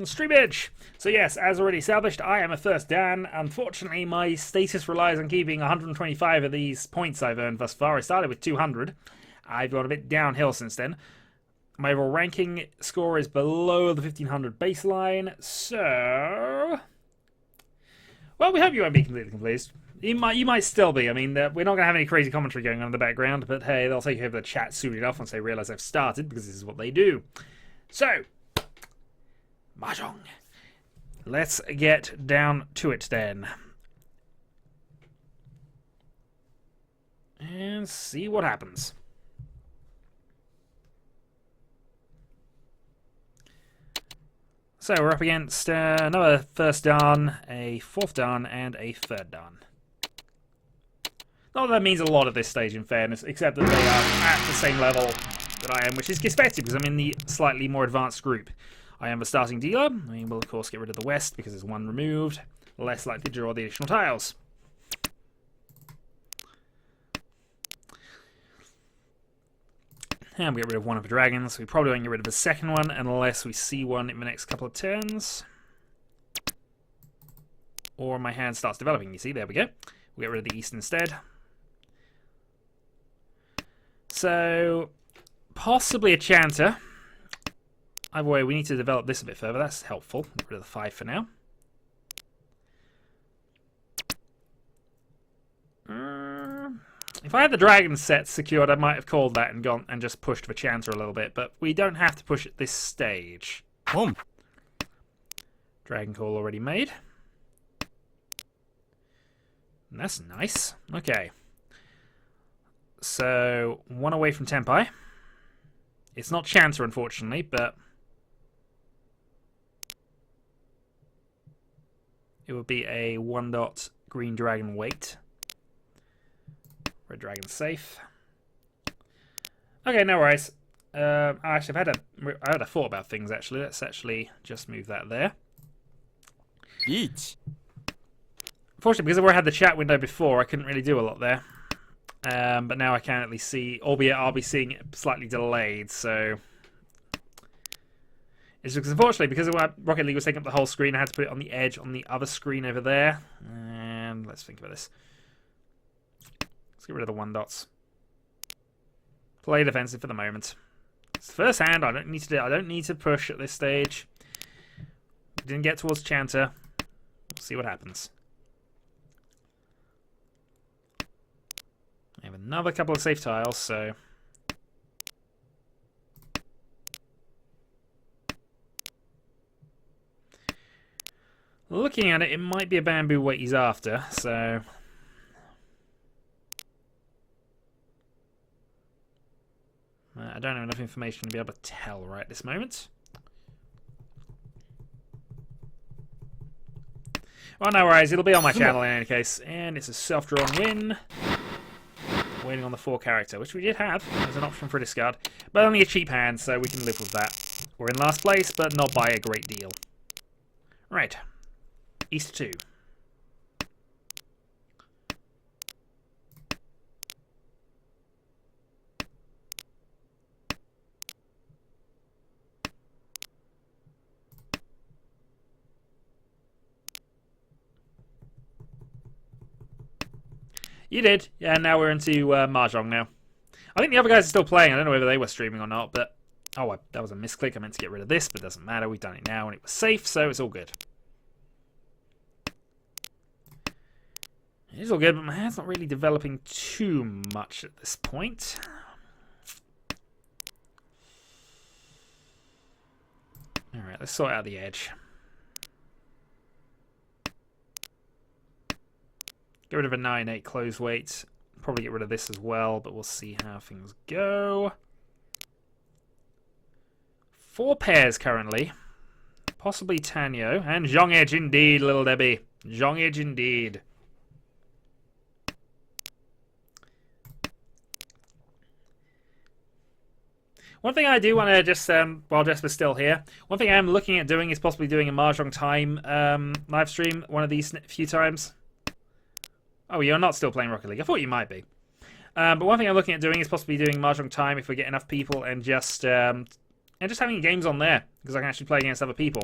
streamage. So yes, as already established, I am a first Dan. Unfortunately, my status relies on keeping 125 of these points I've earned thus far. I started with 200. I've gone a bit downhill since then. My overall ranking score is below the 1500 baseline, so... Well, we hope you won't be completely pleased. You might still be. I mean, we're not going to have any crazy commentary going on in the background, but hey, they'll take over the chat soon enough once they realise I've started, because this is what they do. So, Mahjong. Let's get down to it then. And see what happens. So we're up against another first Dan, a fourth Dan, and a third Dan. Not that means a lot at this stage, in fairness, except that they are at the same level that I am, which is expected because I'm in the slightly more advanced group. I am the starting dealer. I will, of course, get rid of the West because there's one removed. Less likely to draw the additional tiles. And we get rid of one of the dragons. We probably won't get rid of the second one unless we see one in the next couple of turns. Or my hand starts developing, you see. There we go. We'll get rid of the East instead. So, possibly a Chanter. Either way, we need to develop this a bit further. That's helpful. Get rid of the 5 for now. If I had the dragon set secured, I might have called that and gone and just pushed the Chanter a little bit, but we don't have to push at this stage. Boom. Dragon call already made. And that's nice. Okay. So, one away from Tenpai. It's not Chanter, unfortunately, but it would be a 1-dot green dragon wait. Red dragon safe. Okay, no worries. Actually, I had a thought about things, actually. Let's actually just move that there. Each. Fortunately, because I had the chat window before, I couldn't really do a lot there. But now I can at least see, albeit I'll be seeing it slightly delayed, so... It's because, unfortunately, because Rocket League was taking up the whole screen, I had to put it on the edge on the other screen over there. And let's think about this. Let's get rid of the 1-dots. Play defensive for the moment. It's the first hand. I don't need to push at this stage. Didn't get towards Chanter. We'll see what happens. I have another couple of safe tiles, so looking at it, it might be a bamboo weight he's after, so I don't have enough information to be able to tell right at this moment. Well, no worries. It'll be on my channel in any case. And it's a self-drawn win. Waiting on the 4 character, which we did have as an option for discard. But only a cheap hand, so we can live with that. We're in last place, but not by a great deal. Right. East 2. You did. Yeah, now we're into Mahjong now. I think the other guys are still playing. I don't know whether they were streaming or not, but... Oh, that was a misclick. I meant to get rid of this, but it doesn't matter. We've done it now, and it was safe, so it's all good. It is all good, but my hand's not really developing too much at this point. Alright, let's sort out the edge. Get rid of a 9-8 close weight. Probably get rid of this as well, but we'll see how things go. 4 pairs currently. Possibly Tenhou. And Zhong Edge indeed, little Debbie. Zhong Edge indeed. One thing I do want to just, while Jesper's still here, one thing I am looking at doing is possibly doing a Mahjong Time live stream one of these few times. Oh, you're not still playing Rocket League. I thought you might be. But one thing I'm looking at doing is possibly doing Mahjong Time if we get enough people and just having games on there because I can actually play against other people.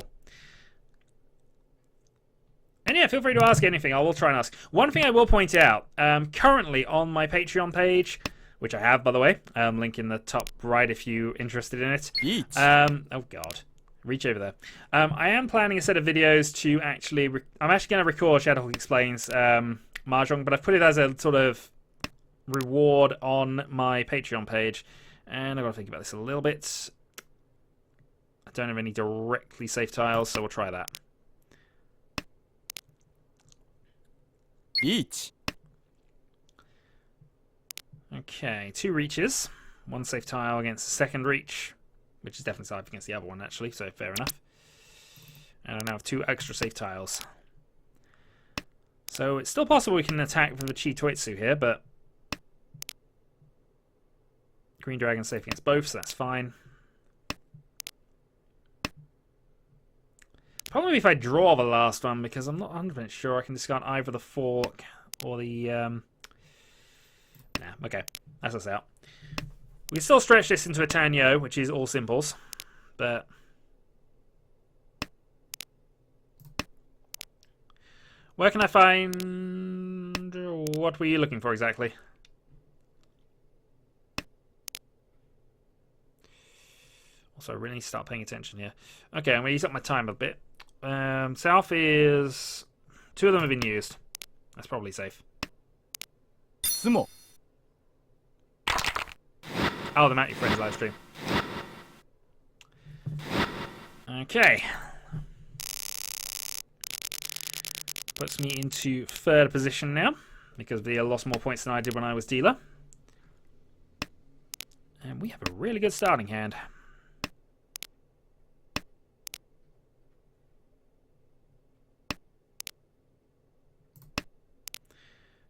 yeah, feel free to ask anything. I will try and ask. One thing I will point out, currently on my Patreon page, which I have, by the way, link in the top right if you're interested in it. Oh, God. Reach over there. I am planning a set of videos to actually... I'm actually going to record Shadowhawk Explains Mahjong, but I've put it as a sort of reward on my Patreon page. And I've got to think about this a little bit. I don't have any directly safe tiles, so we'll try that. Each. Okay, 2 reaches. 1 safe tile against the second reach, which is definitely safe against the other one, actually, so fair enough. And I now have 2 extra safe tiles. So it's still possible we can attack with the Chi Toitsu here, but... Green Dragon's safe against both, so that's fine. Probably if I draw the last one, because I'm not 100% sure I can discard either the fork or the... Nah, okay. That's us out. We can still stretch this into a Tenhou, which is all simples, but... Where can I find... What were you looking for exactly? Also, I really need to start paying attention here. Okay, I'm going to use up my time a bit. South is... 2 of them have been used. That's probably safe. Sumo. Oh, the Matty Friends live stream. Okay. Puts me into 3rd position now, because they lost more points than I did when I was dealer. And we have a really good starting hand.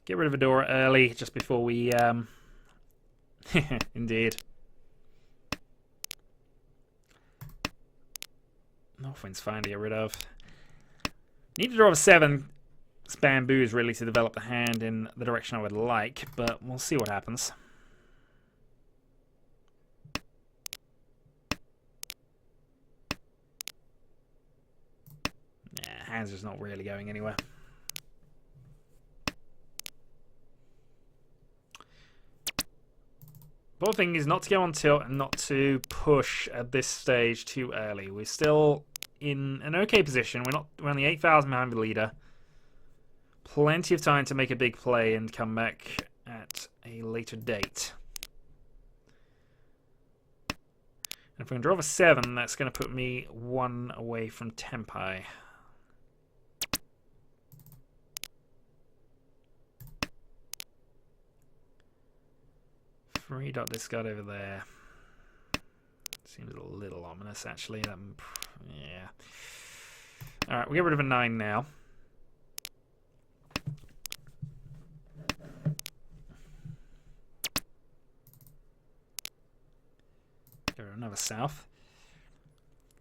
Get rid of Adora early, just before we... Indeed. Northwind's fine to get rid of. Need to draw a 7 bamboos, really, to develop the hand in the direction I would like, but we'll see what happens. Yeah, hand's just not really going anywhere. The whole thing is not to go on tilt and not to push at this stage too early. We're still in an okay position. We're on the 8,000 behind the leader. Plenty of time to make a big play and come back at a later date. And if we can draw a 7, that's going to put me 1 away from Tempai. 3-dot discard over there. Seems a little ominous, actually. Yeah. Alright, we'll get rid of a 9 now. Get rid of another south.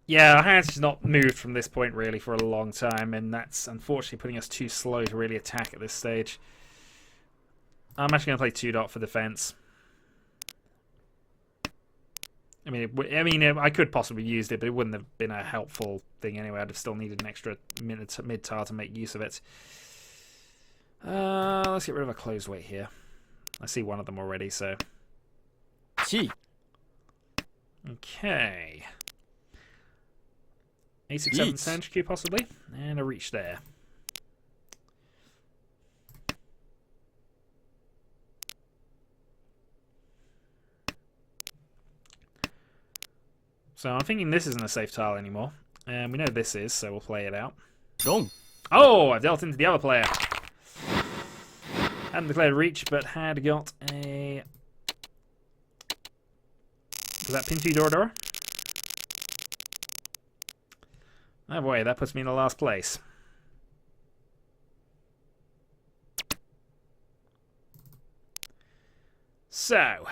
Yeah, our hand's just not moved from this point, really, for a long time, and that's unfortunately putting us too slow to really attack at this stage. I'm actually going to play 2-dot for defense. I mean, I could possibly have used it, but it wouldn't have been a helpful thing anyway. I'd have still needed an extra mid-tar to make use of it. Let's get rid of a closed weight here. I see one of them already, so... Chi. Okay. 867 Senju possibly, and a reach there. So I'm thinking this isn't a safe tile anymore. And we know this is, so we'll play it out. Dong. Oh, I've dealt into the other player. Hadn't declared reach, but had got a... Was that Pintu Doradora? Oh boy, that puts me in the last place. So...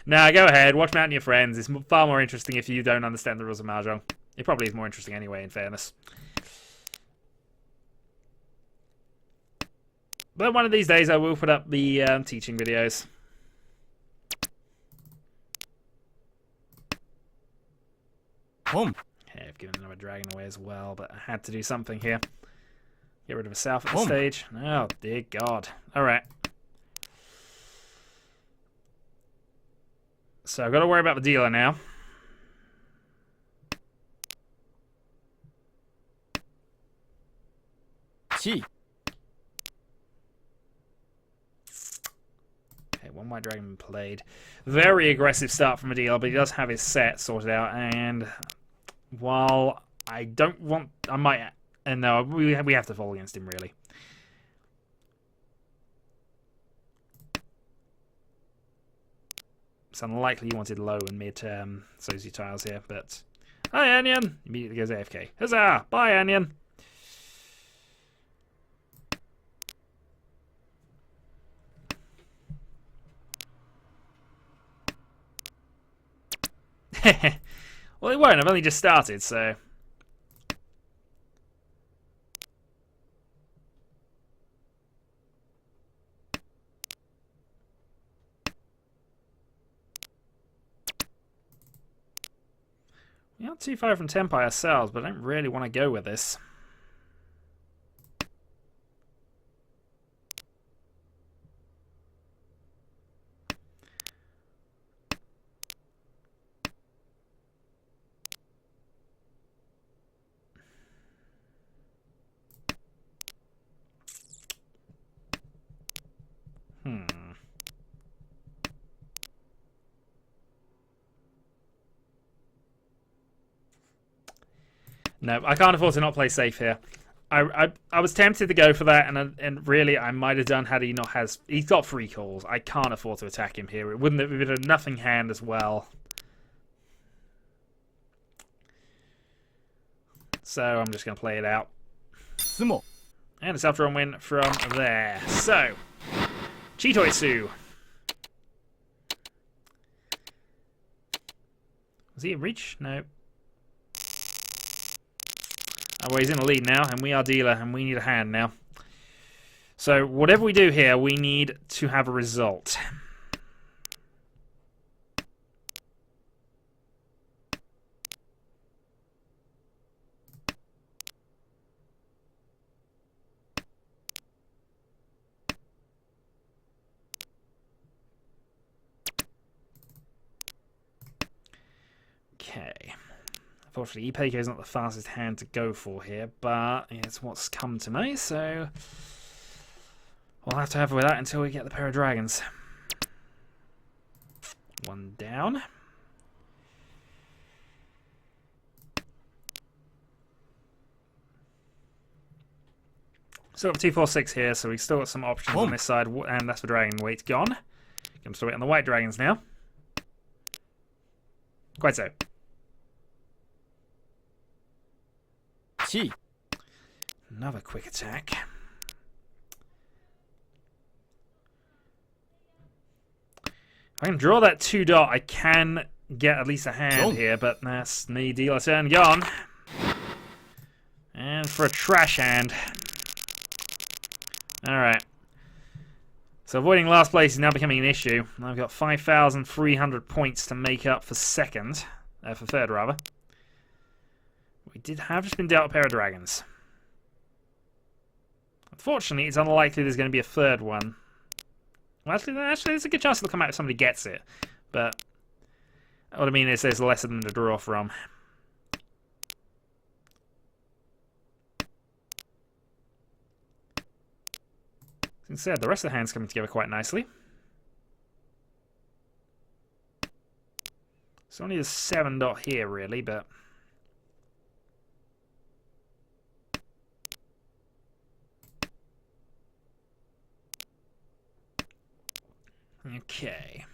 Nah, go ahead. Watch Mountain Your Friends. It's far more interesting if you don't understand the rules of Mahjong. It probably is more interesting anyway, in fairness. But one of these days I will put up the teaching videos. Okay, I've given another dragon away as well, but I had to do something here. Get rid of a south at this Oh. stage. Oh, dear God. Alright. So I've got to worry about the dealer now. Chi. Okay, one white dragon played. Very aggressive start from a dealer, but he does have his set sorted out. And while I don't want... I might... And no, we have to fall against him, really. It's unlikely you wanted low and mid Sozu tiles here, but... Hi, Onion! Immediately goes AFK. Huzzah! Bye, Onion! Well, it won't. I've only just started, so... We are too far from Tenpai ourselves, but I don't really want to go with this. No, I can't afford to not play safe here. I was tempted to go for that, and really I might have done had he not has. He's got free calls. I can't afford to attack him here. It wouldn't have been a nothing hand as well. So I'm just going to play it out. Sumo. And a self-drawn win from there. So, Chitoitsu. Was he a reach? No. Oh, well, he's in the lead now, and we are dealer, and we need a hand now. So, whatever we do here, we need to have a result. Okay. Unfortunately, Ipeko is not the fastest hand to go for here, but it's what's come to me, so we'll have to have with that until we get the pair of dragons. One down. Still got 2, 4, 6 here, so we've still got some options on this side, and that's for dragon weight gone. Comes to wait on the white dragons now. Quite so. Chi. Another quick attack. If I can draw that 2 dot, I can get at least a hand here, but that's me dealer turn gone. And for a trash hand. Alright. So avoiding last place is now becoming an issue. I've got 5,300 points to make up for second. For third, rather. We did have just been dealt a pair of dragons. Unfortunately, it's unlikely there's going to be a third one. Well, actually, there's a good chance it'll come out if somebody gets it. But what I mean is there's less of them to draw from. As I said, the rest of the hand's coming together quite nicely. It's only a 7 dot here, really, but... Okay.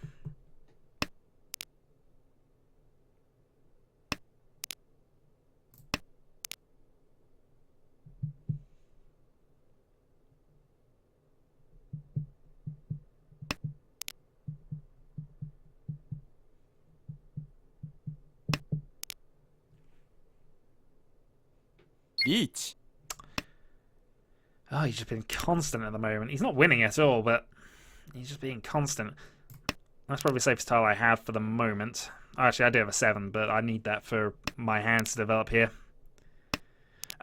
Riichi. Oh, he's just been constant at the moment. He's not winning at all, but he's just being constant. That's probably the safest tile I have for the moment. Actually, I do have a 7, but I need that for my hands to develop here.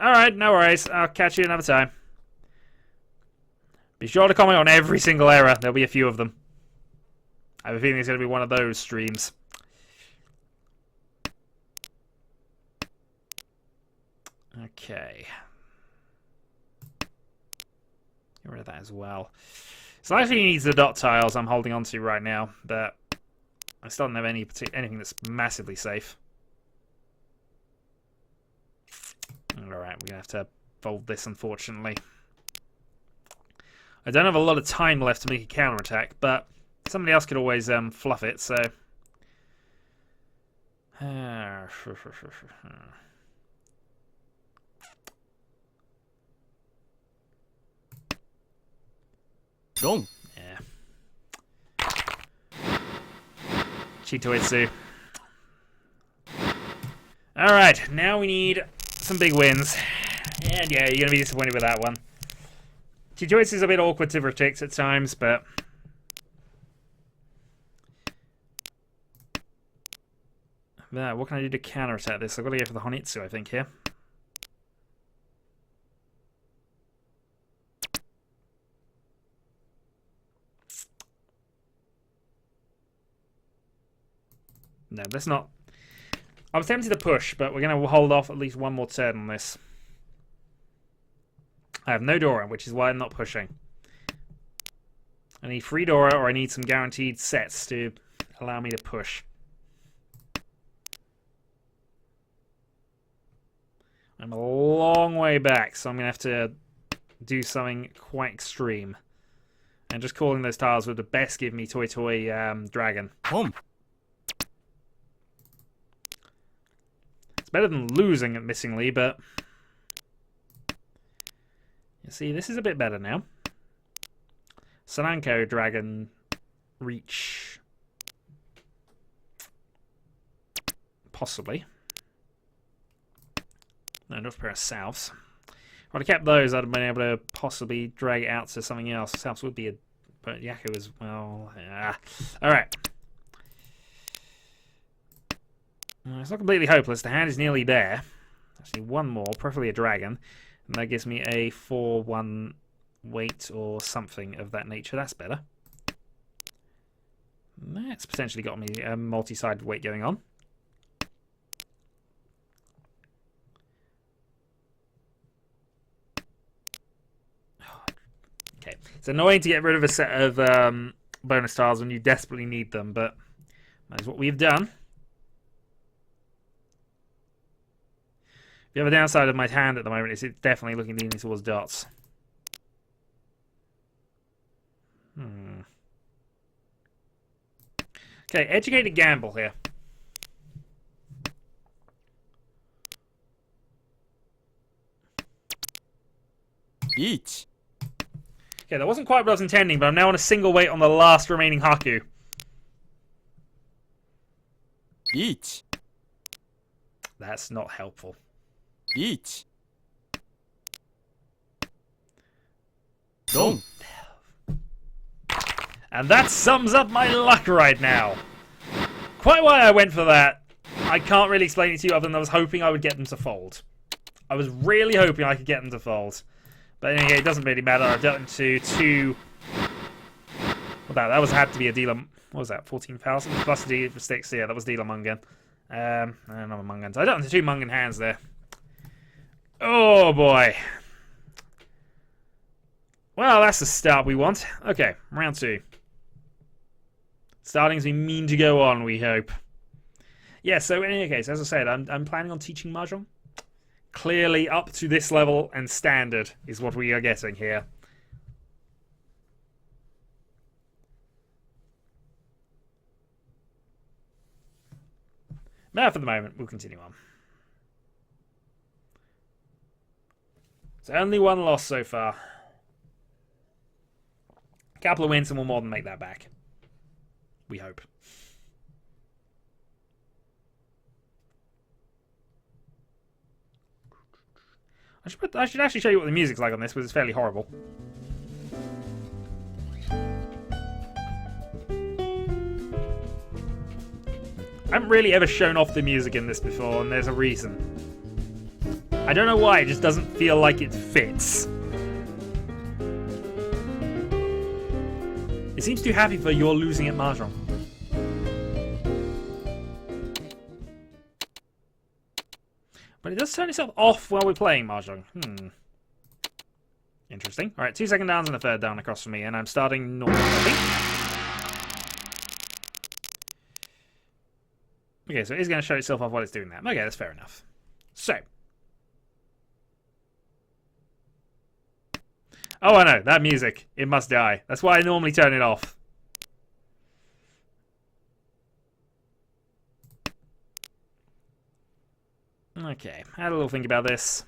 Alright, no worries. I'll catch you another time. Be sure to comment on every single error. There'll be a few of them. I have a feeling it's going to be one of those streams. Okay. Get rid of that as well. So actually he needs the dot tiles I'm holding on to right now, but I still don't have anything that's massively safe. Alright, we're going to have to fold this, unfortunately. I don't have a lot of time left to make a counterattack, but somebody else could always fluff it, so... Wrong. Yeah. Chitoitsu. Alright, now we need some big wins. And yeah, you're going to be disappointed with that one. Chitoitsu is a bit awkward to predict at times, but... what can I do to counterattack this? I've got to go for the Honitsu, I think, here. No, that's not... I was tempted to push, but we're going to hold off at least one more turn on this. I have no Dora, which is why I'm not pushing. I need free Dora, or I need some guaranteed sets to allow me to push. I'm a long way back, so I'm going to have to do something quite extreme. And just calling those tiles would the best give me Toy Dragon. Home. Better than losing at Missingly, but you see, this is a bit better now. Sananko, Dragon, Reach. Possibly. No, not a pair of Souths. If I'd have kept those, I'd have been able to possibly drag it out to something else. Souths would be a... But Yakko as well. Yeah. Alright. It's not completely hopeless. The hand is nearly there. Actually, one more, preferably a dragon. And that gives me a 4-1 weight or something of that nature. That's better. That's potentially got me a multi-sided weight going on. Okay. It's annoying to get rid of a set of bonus tiles when you desperately need them, but that is what we've done. The other downside of my hand at the moment is it's definitely leaning towards dots. Okay, educated gamble here. Each. Okay, that wasn't quite what I was intending, but I'm now on a single weight on the last remaining Haku. Each. That's not helpful. Each. Don't. And that sums up my luck right now. Quite why I went for that, I can't really explain it to you other than I was hoping I would get them to fold. I was really hoping I could get them to fold. But anyway, it doesn't really matter. I've dealt into two... Well, that had to be a dealer... What was that? 14,000 plus a dealer for sticks. Yeah, that was dealer Mungan. Another Mungan. So I dealt into two Mungan hands there. Oh boy. Well, that's the start we want. Okay, round 2. Starting as we mean to go on, we hope. Yeah, so in any case, as I said, I'm planning on teaching Mahjong. Clearly up to this level and standard is what we are getting here. Now for the moment, we'll continue on. It's only one loss so far. A couple of wins and we'll more than make that back. We hope. I should actually show you what the music's like on this, because it's fairly horrible. I haven't really ever shown off the music in this before, and there's a reason. I don't know why, it just doesn't feel like it fits. It seems too happy for you're losing at Mahjong. But it does turn itself off while we're playing Mahjong. Interesting. Alright, 2 second downs and a third down across from me, and I'm starting normal, I think. Okay, so it is going to show itself off while it's doing that. Okay, that's fair enough. So. Oh, I know. That music. It must die. That's why I normally turn it off. Okay, I had a little think about this.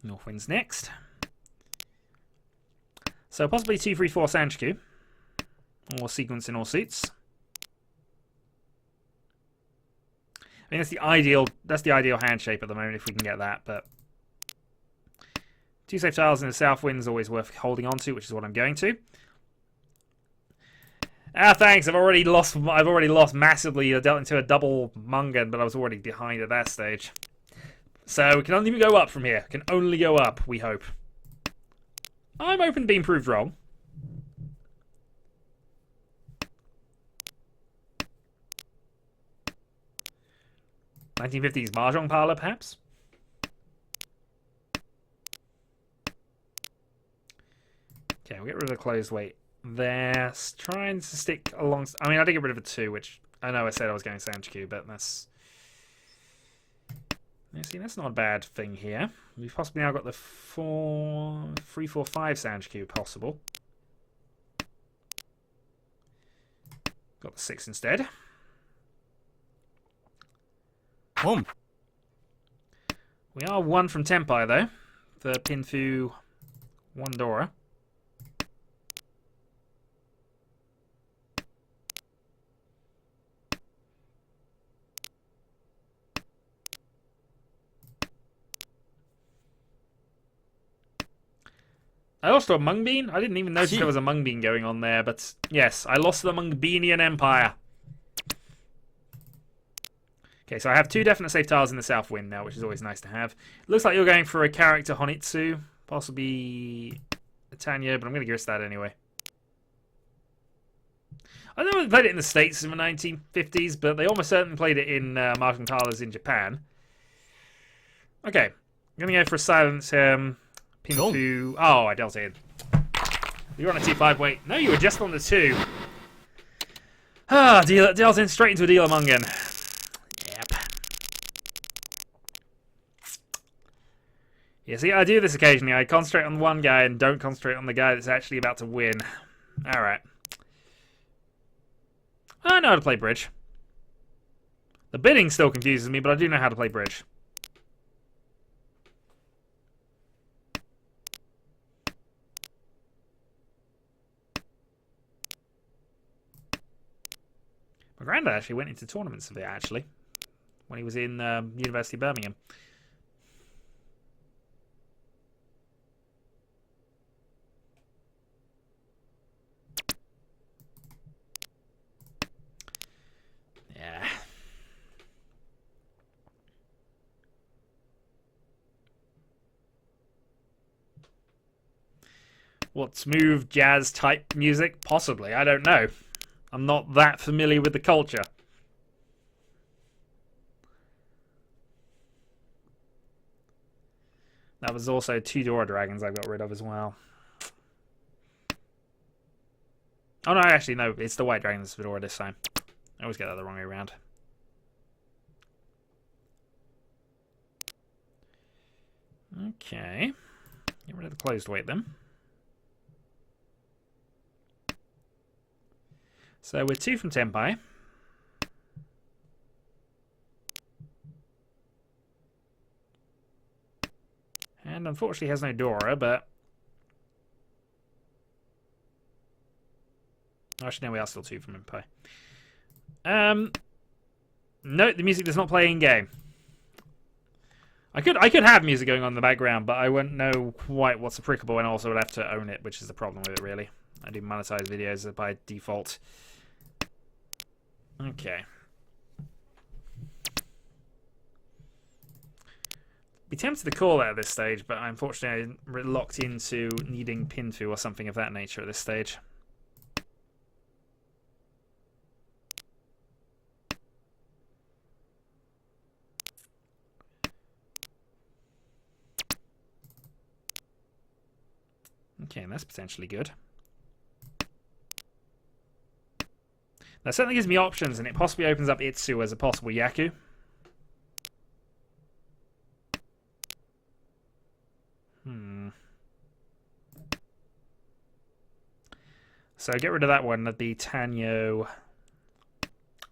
North wins next. So possibly 2-3-4 Sanchiku. Or sequence in all suits. I mean that's the ideal hand shape at the moment if we can get that, but 2 safe tiles in the south wind is always worth holding on to, which is what I'm going to. Ah, thanks. I've already lost massively. I dealt into a double Mungan, but I was already behind at that stage. So we can only go up from here. Can only go up, we hope. I'm open to being proved wrong. (1950s) Mahjong parlor, perhaps? Okay, we'll get rid of the closed weight there. Trying to stick along... I mean, I did get rid of a 2, which I know I said I was going Sanchiku, but that's... Yeah, see, that's not a bad thing here. We've possibly now got the 3-4-5 Sanchiku possible. Got the 6 instead. Home. We are 1 from Tenpai, though. For Pinfu 1 Dora. I lost to a Mung Bean? I didn't even notice there was a Mung Bean going on there, but yes, I lost to the Mung Beanian Empire. Okay, so I have 2 definite safe tiles in the south wind now, which is always nice to have. Looks like you're going for a character Honitsu, possibly Tanya, but I'm going to guess that anyway. I don't know if they played it in the States in the 1950s, but they almost certainly played it in Mahjong parlors in Japan. Okay, I'm going to go for a silence Pinfu. Oh, I dealt in. You're on a 2-5 weight. No, you were just on the 2. Ah, dealt in straight into a dealer Mungan. Yep. Yeah, see, I do this occasionally. I concentrate on one guy and don't concentrate on the guy that's actually about to win. Alright. I know how to play bridge. The bidding still confuses me, but I do know how to play bridge. My granddad actually went into tournaments of it, actually, when he was in University of Birmingham. Yeah. What, smooth jazz type music? Possibly, I don't know. I'm not that familiar with the culture. That was also 2 Dora Dragons I got rid of as well. Oh no, actually no, it's the White Dragons for Dora this time. I always get that the wrong way around. Okay. Get rid of the closed weight then. So we're 2 from Tenpai. And unfortunately has no Dora, but... Actually, no, we are still 2 from Tenpai. No, the music does not play in-game. I could have music going on in the background, but I wouldn't know quite what's applicable, and also would have to own it, which is the problem with it, really. I do monetize videos by default. Okay. Be tempted to call that at this stage, but unfortunately I'm locked into needing Pinfu or something of that nature at this stage. Okay, and that's potentially good. That certainly gives me options, and it possibly opens up Itsu as a possible Yaku. So get rid of that one. That'd be Tenhou.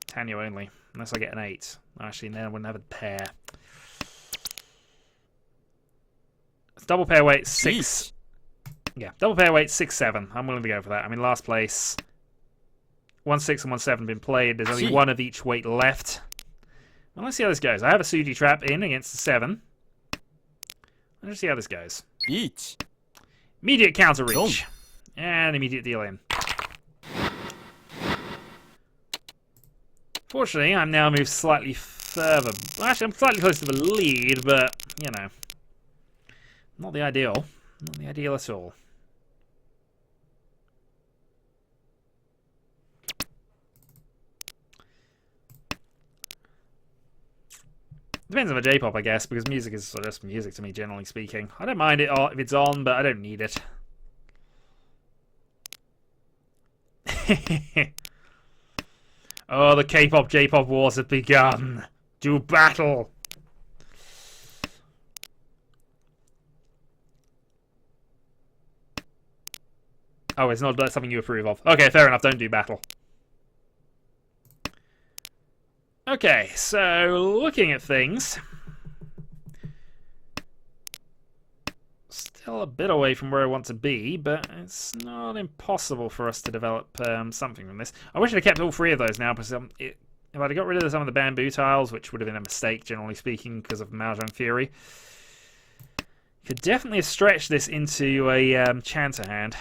Tenhou only. Unless I get an 8. Actually, no, I wouldn't have a pair. It's double pair weight 6. Yeah, double pair weight 6-7. I'm willing to go for that. I'm in last place. 1-6 and 1-7 been played. There's only one of each weight left. Well, let's see how this goes. I have a Suji trap in against the 7. Let's see how this goes. Riichi. Immediate counter reach. And immediate deal in. Fortunately, I'm now moved slightly further. Well, actually, I'm slightly close to the lead, but, you know. Not the ideal. Not the ideal at all. Depends on the J-pop, I guess, because music is just music to me, generally speaking. I don't mind it if it's on, but I don't need it. Oh, the K-pop, J-pop wars have begun. Do battle. Oh, it's not something you approve of. Okay, fair enough. Don't do battle. Okay, so looking at things. Still a bit away from where I want to be, but it's not impossible for us to develop something from this. I wish I'd kept all 3 of those now, because if I'd got rid of some of the bamboo tiles, which would have been a mistake, generally speaking, because of Mahjong theory, could definitely have stretched this into a chanter hand.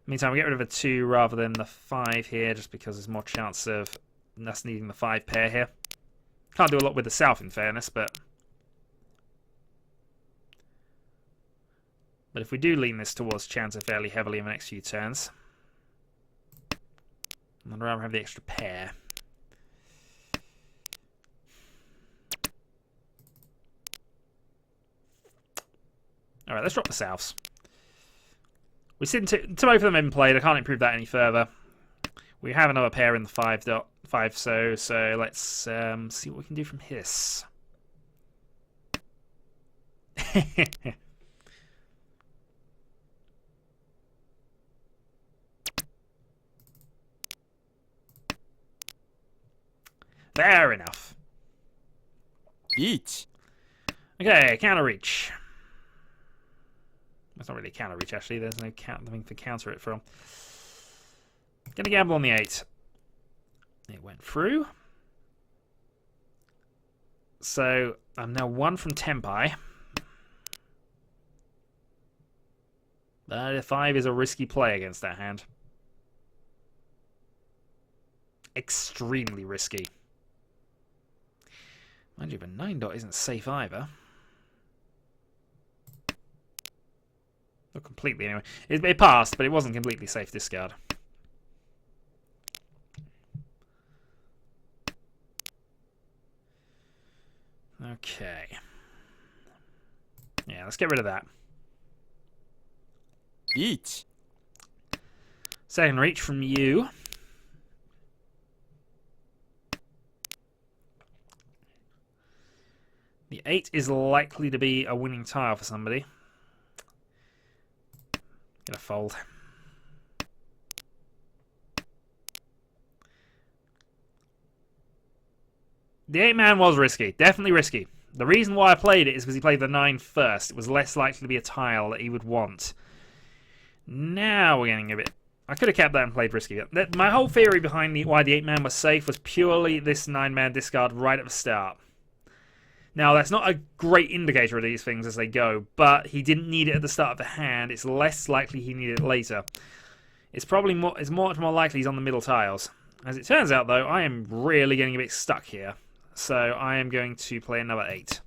Meantime, we get rid of a 2 rather than the 5 here, just because there's more chance of us needing the 5 pair here. Can't do a lot with the south, in fairness, but if we do lean this towards chanter fairly heavily in the next few turns, I'd rather have the extra pair. Alright, let's drop the souths. We sit into both of them have been played. I can't improve that any further. We have another pair in the 5, so let's see what we can do from his. Fair enough. Riichi. Okay, counter reach. That's not really a counter reach, actually. There's no nothing to counter it from. Gonna gamble on the 8. It went through. So I'm now 1 from Tenpai. But a 5 is a risky play against that hand. Extremely risky. Mind you, but 9 dot isn't safe either. Not completely, anyway. It passed, but it wasn't completely safe discard. Okay. Yeah, let's get rid of that. Riichi. Second reach from you. The 8 is likely to be a winning tile for somebody. Gonna fold. The 8-man was risky. Definitely risky. The reason why I played it is because he played the 9 first. It was less likely to be a tile that he would want. Now we're getting a bit I could have kept that and played risky. My whole theory behind why the 8-man was safe was purely this 9-man discard right at the start. Now, that's not a great indicator of these things as they go, but he didn't need it at the start of the hand. It's less likely he needed it later. It's probably much more likely he's on the middle tiles. As it turns out, though, I am really getting a bit stuck here. So I am going to play another 8.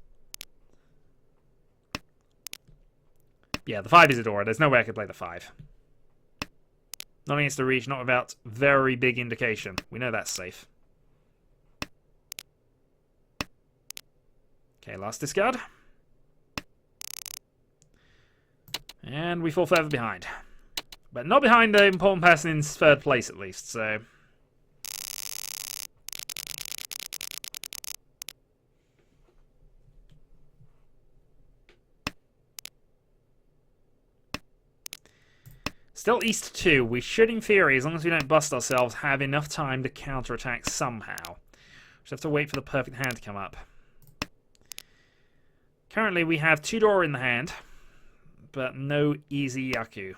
Yeah, the 5 is a door. There's no way I could play the 5. Not against the Riichi, not without very big indication. We know that's safe. Okay, last discard. And we fall further behind. But not behind the important person in 3rd place, at least, so... Still East 2. We should, in theory, as long as we don't bust ourselves, have enough time to counterattack somehow. Just have to wait for the perfect hand to come up. Currently, we have 2 Dora in the hand, but no easy Yaku.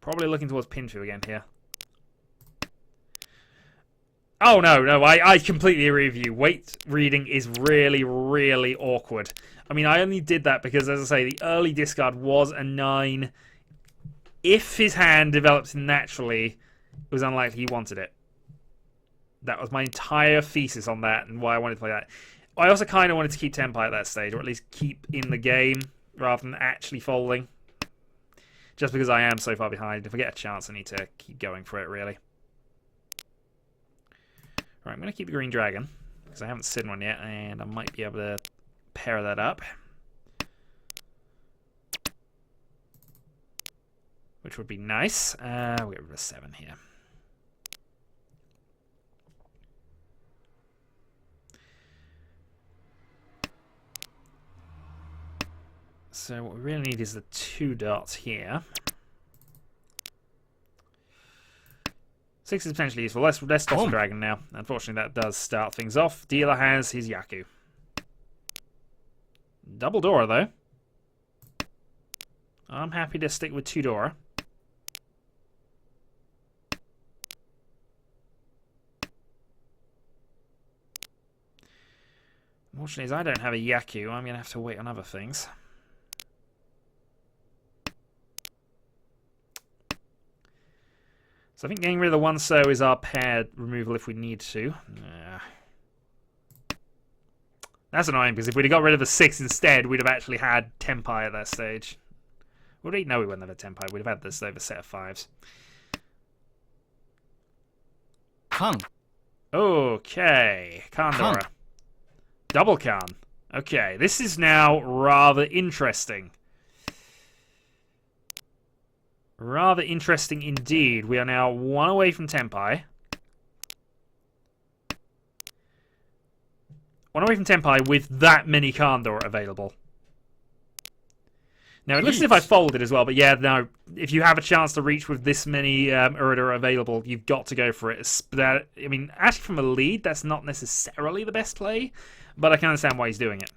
Probably looking towards Pinfu again here. Oh, no, I completely agree with you. Weight reading is really, really awkward. I mean, I only did that because, as I say, the early discard was a 9. If his hand developed naturally, it was unlikely he wanted it. That was my entire thesis on that and why I wanted to play that. I also kind of wanted to keep Tenpai at that stage, or at least keep in the game rather than actually folding. Just because I am so far behind. If I get a chance, I need to keep going for it, really. Right, I'm going to keep the Green Dragon, because I haven't seen one yet, and I might be able to pair that up. Which would be nice. We'll get rid of 7 here. So what we really need is the 2 dots here. 6 is potentially useful. Let's toss the dragon now. Unfortunately, that does start things off. Dealer has his Yaku. Double Dora, though. I'm happy to stick with 2 Dora. Unfortunately, as I don't have a Yaku, I'm going to have to wait on other things. So I think getting rid of the 1 so is our paired removal if we need to. That's annoying, because if we'd have got rid of the 6 instead, we'd have actually had Tenpai at that stage. No, we wouldn't have had Tenpai. We'd have had this over set of 5s. Khan. Okay. Kandora. Double Khan. Okay, this is now rather interesting. Rather interesting indeed. We are now 1 away from Tenpai. 1 away from Tenpai with that many Kandora available. Now, it looks as if I folded as well, but yeah, no. If you have a chance to reach with this many Urida available, you've got to go for it. I mean, actually from a lead, that's not necessarily the best play, but I can understand why he's doing it.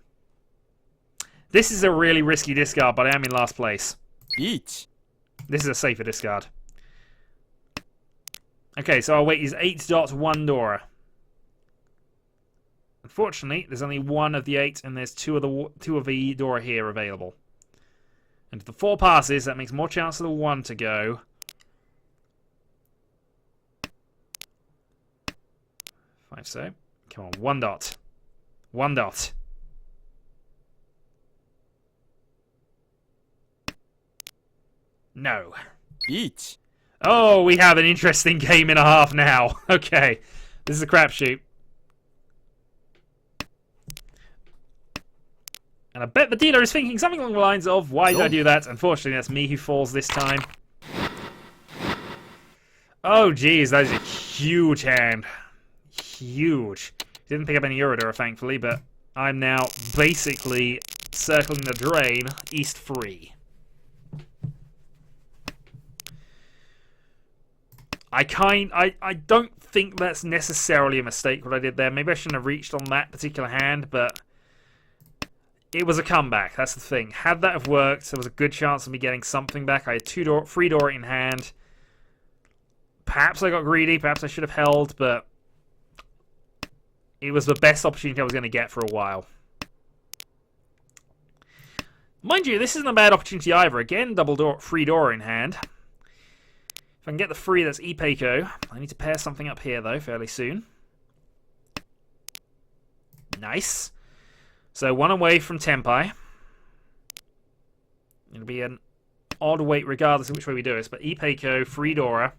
This is a really risky discard, but I am in last place. Riichi. This is a safer discard. Okay, so our weight is 8 dots, 1 Dora. Unfortunately, there's only 1 of the 8, and there's 2 of the Dora here available. And if the 4 passes, that makes more chance of the 1 to go. Five so. Come on, 1 dot. 1 dot. No. Riichi. Oh, we have an interesting game and a half now. Okay. This is a crapshoot. And I bet the dealer is thinking something along the lines of, why did I do that? Unfortunately, that's me who falls this time. Oh, geez, that is a huge hand. Huge. Didn't pick up any Uridura, thankfully, but I'm now basically circling the drain, East 3. I don't think that's necessarily a mistake what I did there. Maybe I shouldn't have reached on that particular hand, but it was a comeback. That's the thing. Had that have worked, there was a good chance of me getting something back. I had 3 Dora in hand. Perhaps I got greedy. Perhaps I should have held, but it was the best opportunity I was going to get for a while. Mind you, this isn't a bad opportunity either. Again, free door in hand. If I can get the free, that's Ipeiko. I need to pair something up here, though, fairly soon. Nice. So, one away from Tenpai. It'll be an odd wait regardless of which way we do this. But Ipeiko, free Dora,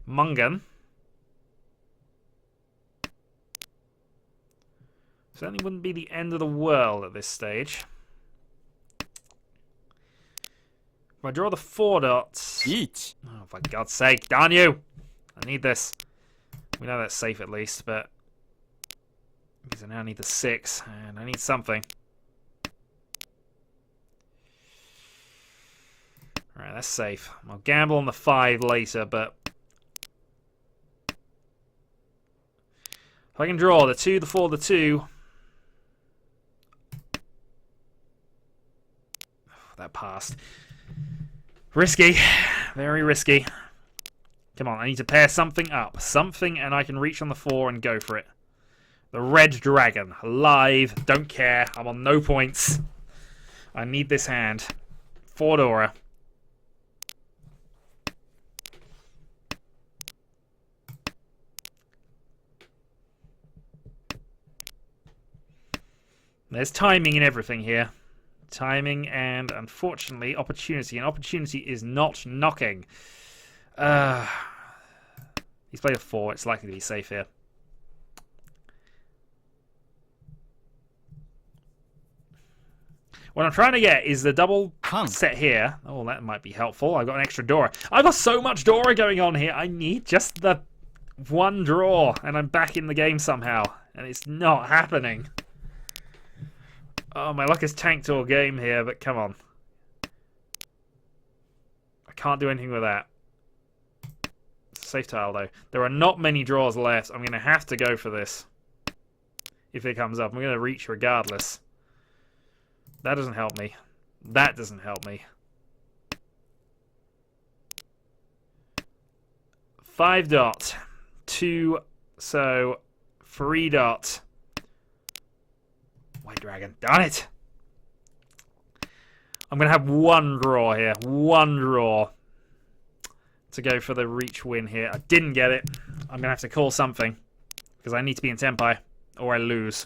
Mungan. Certainly wouldn't be the end of the world at this stage. If I draw the 4 dots... Riichi. Oh, for God's sake, darn you! I need this. We know that's safe at least, but... because I now need the 6, and I need something. Alright, that's safe. I'll gamble on the 5 later, but... if I can draw the 2, the 4, the 2... that passed. Risky. Very risky. Come on, I need to pair something up. Something, and I can reach on the 4 and go for it. The red dragon. Alive. Don't care. I'm on no points. I need this hand. 4 Dora. There's timing in everything here. Timing and, unfortunately, opportunity. And opportunity is not knocking. He's played a 4. It's likely to be safe here. What I'm trying to get is the double set here. Oh, that might be helpful. I've got an extra Dora. I've got so much Dora going on here. I need just the 1 draw, and I'm back in the game somehow. And it's not happening. Oh, my luck is tanked all game here, but come on. I can't do anything with that. It's a safe tile, though. There are not many draws left. I'm going to have to go for this. If it comes up. I'm going to reach regardless. That doesn't help me. That doesn't help me. 5 dot. 2, so 3 dot. White dragon. Darn it! I'm going to have 1 draw here. 1 draw. To go for the reach win here. I didn't get it. I'm going to have to call something. Because I need to be in Tenpai. Or I lose.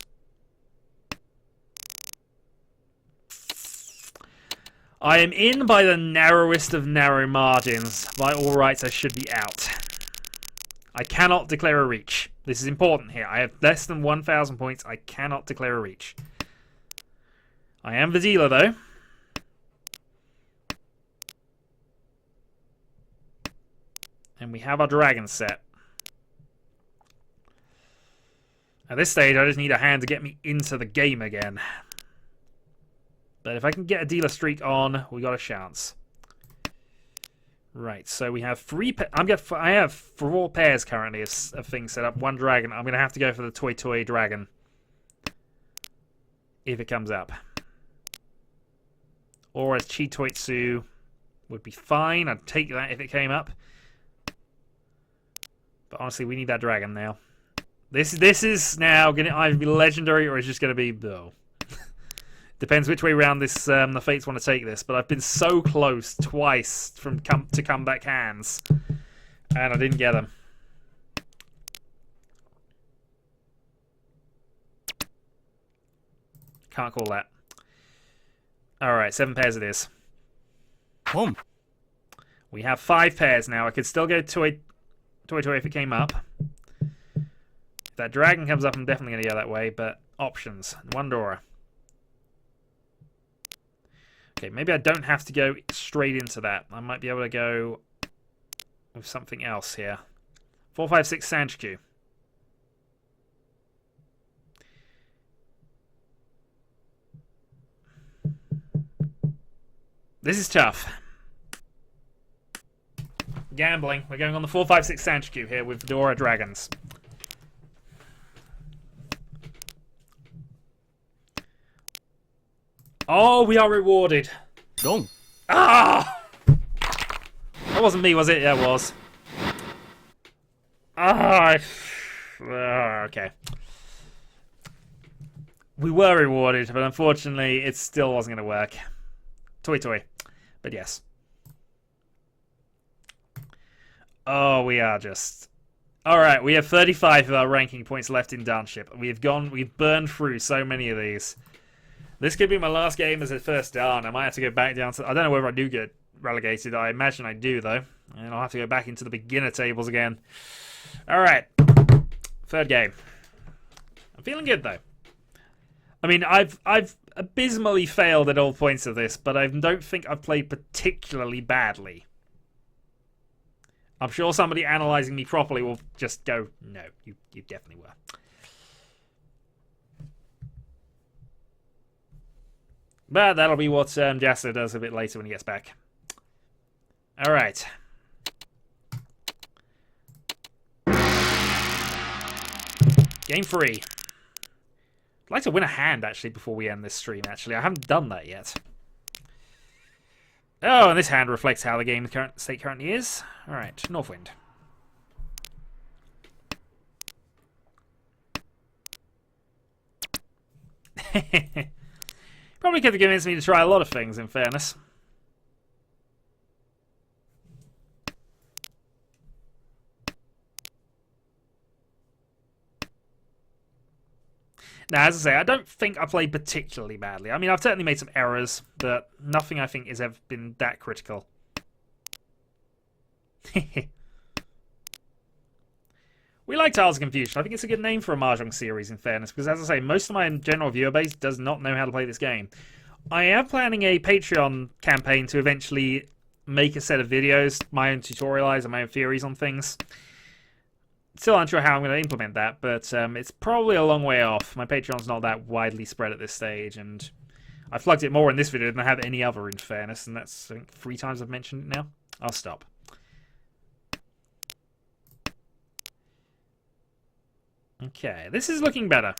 I am in by the narrowest of narrow margins. By all rights, I should be out. I cannot declare a reach. This is important here. I have less than 1,000 points. I cannot declare a reach. I am the dealer, though. And we have our dragon set. At this stage, I just need a hand to get me into the game again. But if I can get a dealer streak on, we got a chance. Right, so we have 3 I have 4 pairs currently of things set up. 1 dragon. I'm going to have to go for the Toy dragon. If it comes up. Or as Chitoitsu would be fine. I'd take that if it came up. But honestly, we need that dragon now. This is now going to either be legendary or it's just going to be... oh. Depends which way around this the Fates want to take this, but I've been so close twice to comeback hands, and I didn't get them. Can't call that. All right, 7 pairs it is. We have 5 pairs now. I could still go Toy if it came up. If that dragon comes up, I'm definitely going to go that way. But options: 1 Dora. Okay, maybe I don't have to go straight into that. I might be able to go with something else here. 4, 5, 6 Sanchiku. This is tough. Gambling. We're going on the 4, 5, 6 Sanchiku here with Dora Dragons. Oh, we are rewarded. Gong. Ah! That wasn't me, was it? Yeah, it was. Ah, okay. We were rewarded, but unfortunately, it still wasn't going to work. Toy toy. But yes. Oh, we are just... Alright, we have 35 of our ranking points left in Danship. We've burned through so many of these. This could be my last game as a first Dan. I might have to go back down to... I don't know whether I do get relegated. I imagine I do, though. And I'll have to go back into the beginner tables again. Alright. Third game. I'm feeling good, though. I mean, I've abysmally failed at all points of this, but I don't think I've played particularly badly. I'm sure somebody analysing me properly will just go, no, you definitely were. But that'll be what Jasser does a bit later when he gets back. Alright. Game 3. I'd like to win a hand, actually, before we end this stream, actually. I haven't done that yet. Oh, and this hand reflects how the game's current state currently is. Alright, Northwind. Probably could have convinced me to try a lot of things, in fairness. Now, as I say, I don't think I played particularly badly. I mean, I've certainly made some errors, but nothing I think has ever been that critical. We like Tiles of Confusion. I think it's a good name for a Mahjong series, in fairness, because as I say, most of my general viewer base does not know how to play this game. I am planning a Patreon campaign to eventually make a set of videos, my own tutorials and my own theories on things. Still unsure how I'm going to implement that, but it's probably a long way off. My Patreon's not that widely spread at this stage, and I've plugged it more in this video than I have any other, in fairness, and that's, I think, 3 times I've mentioned it now. I'll stop. Okay, this is looking better.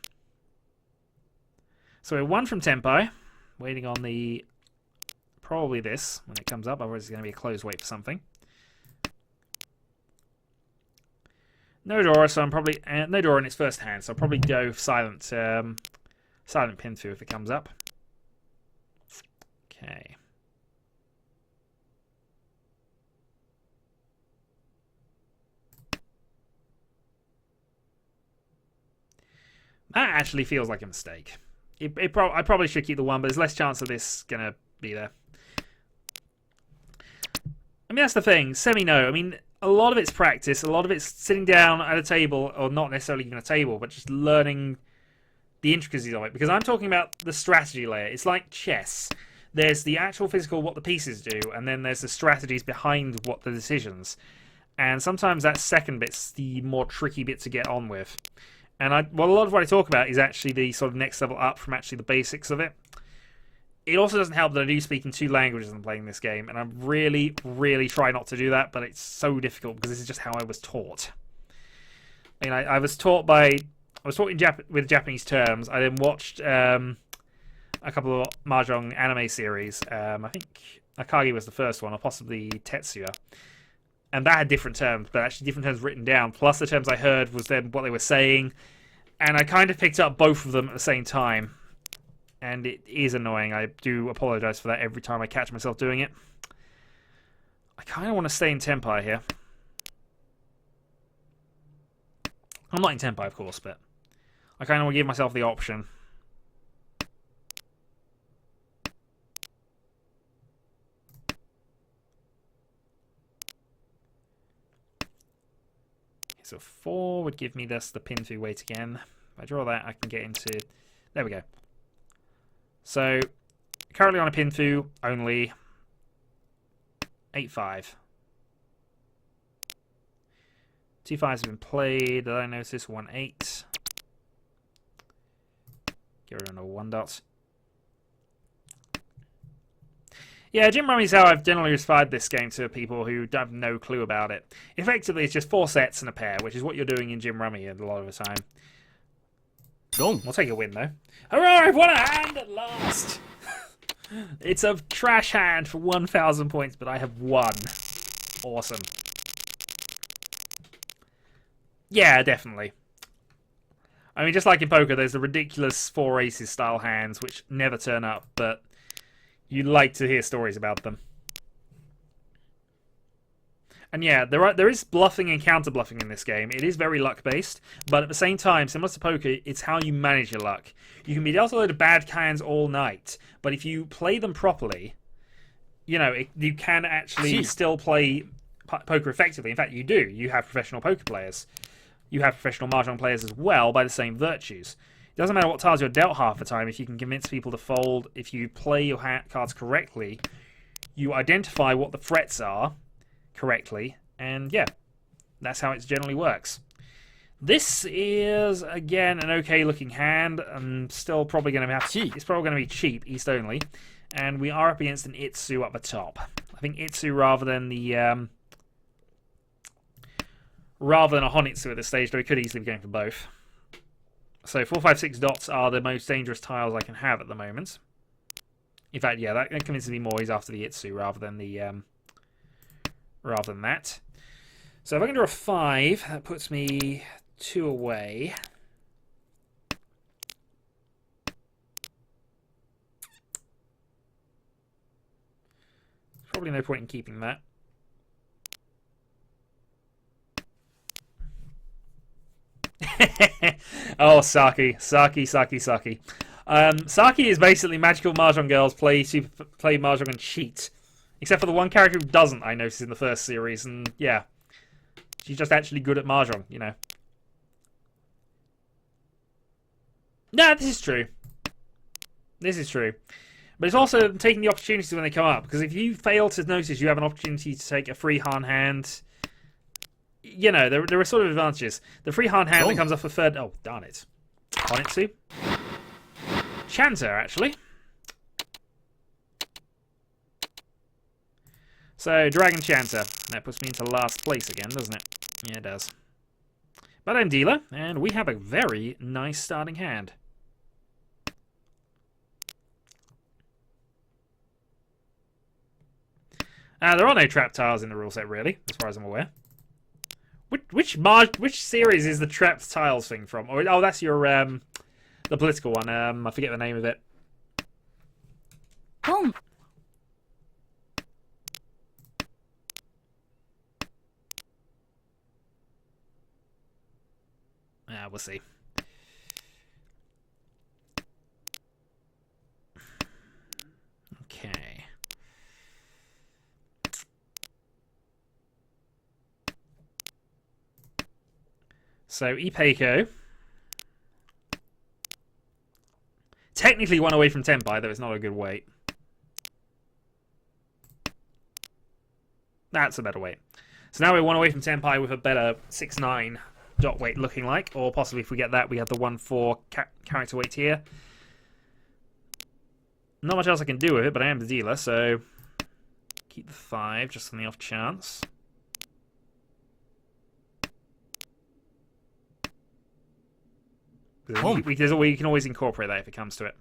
So we're 1 from Tenpai, waiting on the... probably this, when it comes up, otherwise it's going to be a closed wait for something. No Dora, so I'm probably no Dora in its first hand, so I'll probably go silent, silent pin through if it comes up. Okay. That actually feels like a mistake. I probably should keep the 1, but there's less chance of this gonna be there. I mean, that's the thing. Semi-no. I mean, a lot of it's practice. A lot of it's sitting down at a table, or not necessarily even a table, but just learning the intricacies of it. Because I'm talking about the strategy layer. It's like chess. There's the actual physical, what the pieces do, and then there's the strategies behind what the decisions. And sometimes that second bit's the more tricky bit to get on with. And a lot of what I talk about is actually the sort of next level up from actually the basics of it. It also doesn't help that I do speak in 2 languages when playing this game, and I really, really try not to do that, but it's so difficult because this is just how I was taught. I mean, I was taught with Japanese terms. I then watched a couple of Mahjong anime series. I think Akagi was the first one, or possibly Tetsuya. And that had different terms, but actually different terms written down, plus the terms I heard was then what they were saying, and I kind of picked up both of them at the same time. And it is annoying. I do apologise for that every time I catch myself doing it. I kind of want to stay in Tenpai here. I'm not in Tenpai, of course, but I kind of want to give myself the option. So 4 would give me this, the pin through weight again. If I draw that, I can get into... There we go. So, currently on a pin through, only 8-5. 2 5s have been played. Did I notice 1-8? Get rid of a 1 dot. Yeah, Jim Rummy's how I've generally inspired this game to people who have no clue about it. Effectively, it's just 4 sets and a pair, which is what you're doing in Jim Rummy a lot of the time. Long. We'll take a win, though. Hurrah! I've won a hand at last! It's a trash hand for 1,000 points, but I have won. Awesome. Yeah, definitely. I mean, just like in poker, there's the ridiculous four aces style hands which never turn up, but you like to hear stories about them. And yeah, there is bluffing and counter bluffing in this game. It is very luck based, but at the same time, similar to poker, it's how you manage your luck. You can be dealt a load of bad hands all night, but if you play them properly, you can actually still play poker effectively. In fact, you do. You have professional poker players. You have professional Mahjong players as well by the same virtues. It doesn't matter what tiles you're dealt half the time. If you can convince people to fold, if you play your cards correctly, you identify what the threats are correctly, and yeah, that's how it generally works. This is again an okay looking hand. I'm still probably going to have it's probably going to be cheap, east only, and we are up against an Itsu up the top. I think Itsu rather than a Honitsu at this stage, though we could easily be going for both. So 4, 5, 6 dots are the most dangerous tiles I can have at the moment. In fact, yeah, that convinces me more he's after the Itsu rather than that. So if I can draw a 5, that puts me 2 away. Probably no point in keeping that. Oh, Saki. Saki is basically magical Mahjong girls play Mahjong and cheat. Except for the one character who doesn't, I noticed in the first series, and yeah. She's just actually good at Mahjong, you know. Nah, this is true. This is true. But it's also taking the opportunities when they come up, because if you fail to notice you have an opportunity to take a free Han hand, you know, there are sort of advantages. The free Han hand that comes off the third... Oh, darn it. Honitsu. Chanter, actually. So, Dragon Chanter. That puts me into last place again, doesn't it? Yeah, it does. But I'm dealer, and we have a very nice starting hand. There are no trap tiles in the rule set, really, as far as I'm aware. Which series is the trapped tiles thing from? Oh, that's your the political one. I forget the name of it. Boom. We'll see. Okay. So, Ipeiko. Technically one away from Tenpai, though it's not a good weight. That's a better weight. So now we're one away from Tenpai with a better 6-9 dot weight looking like. Or possibly if we get that, we have the 1-4 character weight here. Not much else I can do with it, but I am the dealer, so keep the 5 just on the off chance. We can always incorporate that if it comes to it.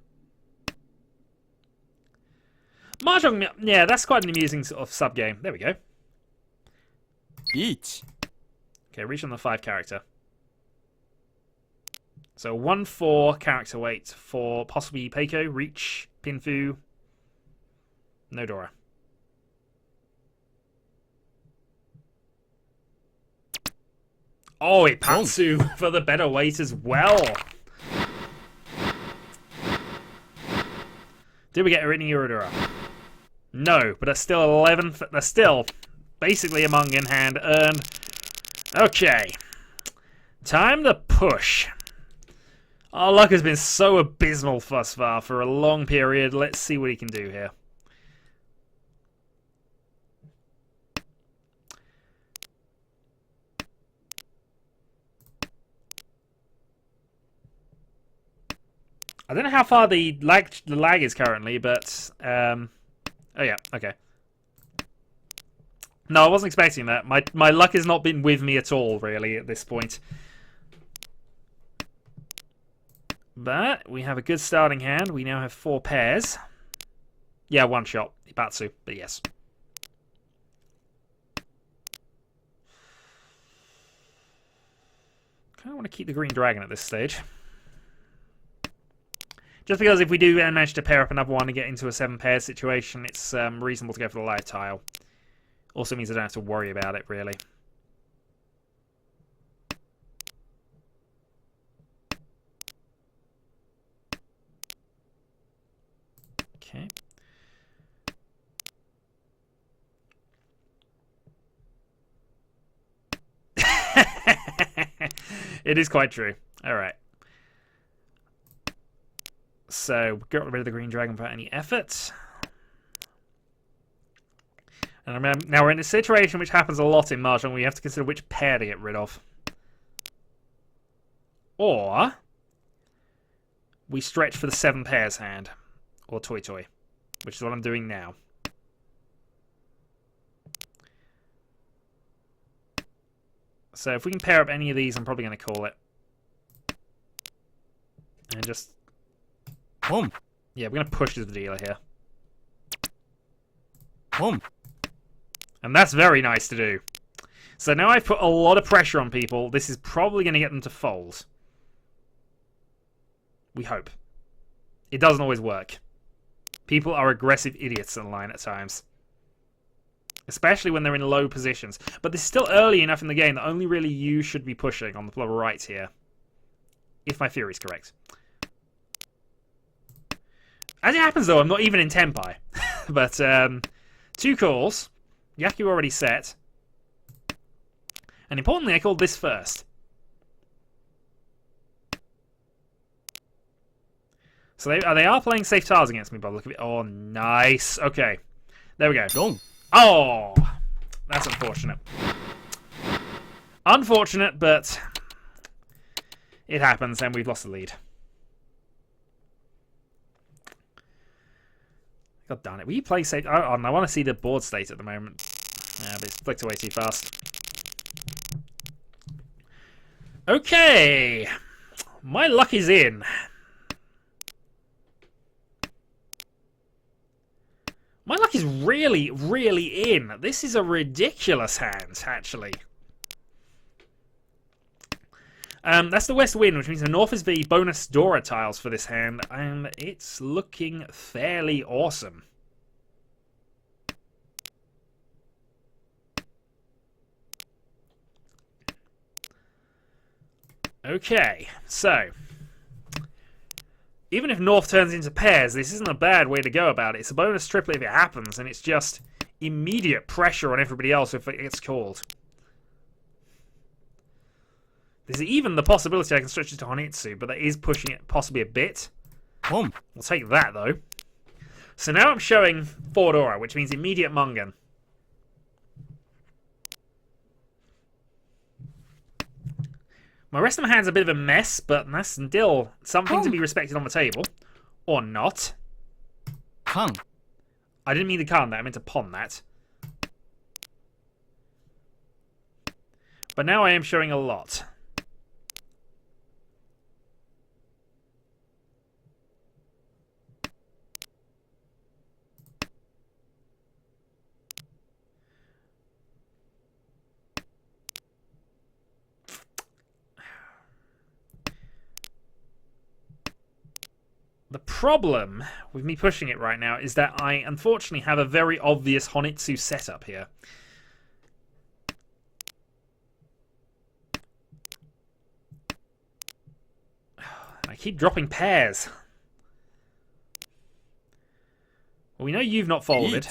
Mahjong, yeah, that's quite an amusing sort of sub-game. There we go. Each. Okay, reach on the 5 character. So 1-4 character weight for possibly Peiko, Reach, Pinfu, Nodora. Oh, Ipatsu for the better weight as well. Did we get Irini Uridura? No, but that's still 11. That's still basically a Mung in hand earned. Okay. Time to push. Our luck has been so abysmal thus far for a long period. Let's see what he can do here. I don't know how far the lag is currently, but oh yeah, okay. No, I wasn't expecting that. My luck has not been with me at all, really, at this point. But we have a good starting hand. We now have 4 pairs. Yeah, 1 shot. Ipatsu, but yes. I want to keep the green dragon at this stage. Just because if we do manage to pair up another one and get into a 7-pair situation, it's reasonable to go for the light tile. Also means I don't have to worry about it, really. Okay. It is quite true. Alright. So, got rid of the green dragon without any effort. And now we're in a situation which happens a lot in Mahjong where you have to consider which pair to get rid of. Or we stretch for the 7 pairs hand. Or toy toy. Which is what I'm doing now. So if we can pair up any of these, I'm probably going to call it. And just... Boom. Yeah, we're going to push the dealer here. Boom. And that's very nice to do. So now I've put a lot of pressure on people. This is probably going to get them to fold. We hope. It doesn't always work. People are aggressive idiots online at times. Especially when they're in low positions. But this is still early enough in the game that only really you should be pushing on the lower right here. If my theory is correct. As it happens, though, I'm not even in Tenpai. But, 2 calls. Yaku already set. And importantly, I called this first. So they are playing safe tiles against me, by the look of it. Oh, nice. Okay. There we go. Dong. Oh! That's unfortunate. Unfortunate, but it happens, and we've lost the lead. God darn it. Will you play safe? Oh, I want to see the board state at the moment. Yeah, but it's flicked away too fast. Okay. My luck is in. My luck is really, really in. This is a ridiculous hand, actually. That's the West Wind, which means the North is the bonus Dora tiles for this hand, and it's looking fairly awesome. Okay, so even if North turns into pairs, this isn't a bad way to go about it. It's a bonus triplet if it happens, and it's just immediate pressure on everybody else if it gets called. There's even the possibility I can stretch it to Honitsu, but that is pushing it possibly a bit. Boom. We'll take that, though. So now I'm showing 4 Dora, which means immediate Mungan. My rest of my hand's a bit of a mess, but that's still something to be respected on the table. Or not. Kang. I didn't mean to calm that, I meant to pawn that. But now I am showing a lot. The problem with me pushing it right now is that I unfortunately have a very obvious Honitsu setup here. I keep dropping pairs. Well, we know you've not folded.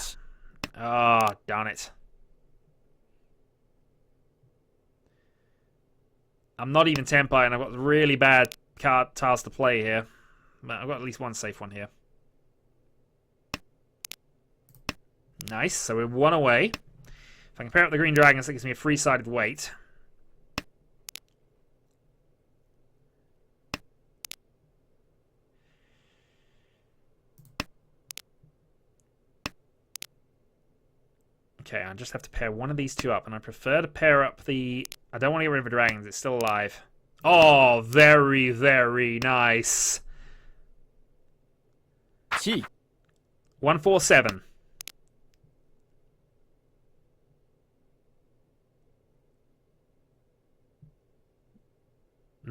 Ah, oh, darn it. I'm not even Tenpai, and I've got really bad card tiles to play here. But I've got at least one safe one here. Nice, so we're 1 away. If I can pair up the green dragons, that gives me a free-sided weight. Okay, I just have to pair one of these 2 up, and I prefer to pair up the... I don't want to get rid of the dragons, it's still alive. Oh, very, very nice. 147.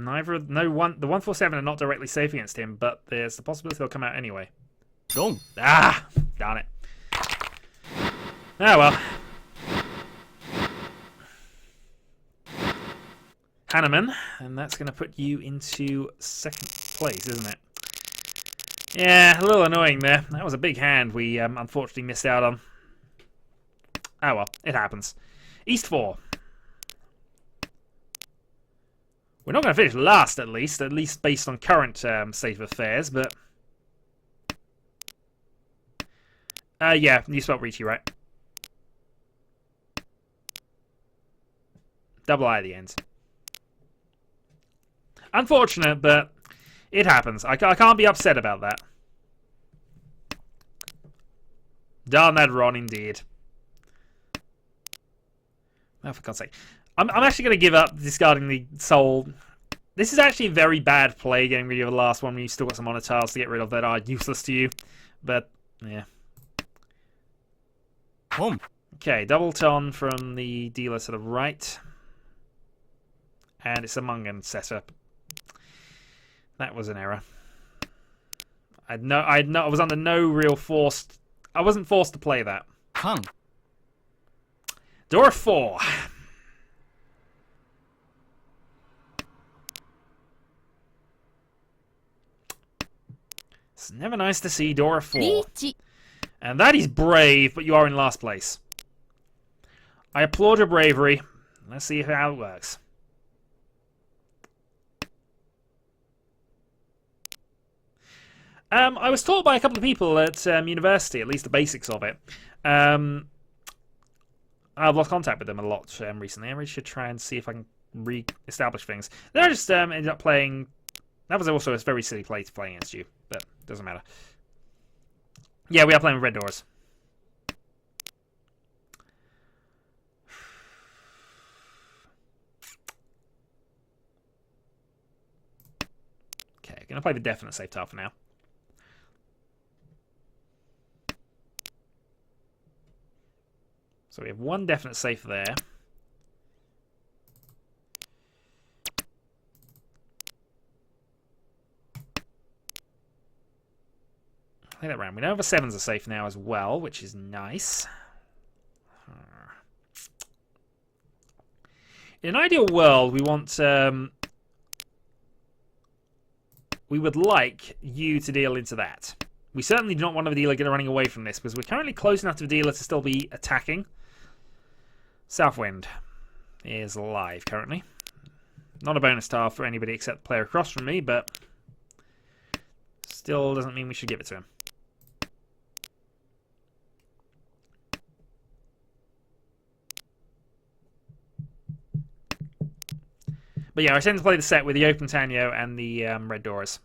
No one. The 147 are not directly safe against him, but there's the possibility they'll come out anyway. Dong. Ah, darn it. Oh well. Hanneman, and that's going to put you into second place, isn't it? Yeah, a little annoying there. That was a big hand we unfortunately missed out on. Oh well, it happens. East 4. We're not going to finish last, at least based on current state of affairs, but... yeah, you spelled Riichi right. Double I at the end. Unfortunate, but it happens. I can't be upset about that. Darn that Ron, indeed. Oh, for God's sake. I'm actually going to give up discarding the soul. This is actually a very bad play, getting rid of the last one when you've still got some honor tiles to get rid of that are useless to you. But, yeah. Home. Okay, double ton from the dealer to the right. And it's a Mungan setup. That was an error. I was under no real forced... I wasn't forced to play that. Kang. Door 4. It's never nice to see door 4. Riichi. And that is brave, but you are in last place. I applaud your bravery. Let's see how it works. I was taught by a couple of people at university, at least the basics of it. I've lost contact with them a lot recently. I really should try and see if I can re-establish things. They just ended up playing... That was also a very silly play to play against you, but it doesn't matter. Yeah, we are playing with red doors. Okay, going to play the definite safe tile for now. So we have one definite safe there. Play that round. We know the 7s are safe now as well, which is nice. In an ideal world, we want... we would like you to deal into that. We certainly do not want the dealer running away from this, because we're currently close enough to the dealer to still be attacking. Southwind is live currently. Not a bonus tile for anybody except the player across from me, but still doesn't mean we should give it to him. But yeah, I tend to play the set with the open Tenhou and the red doors.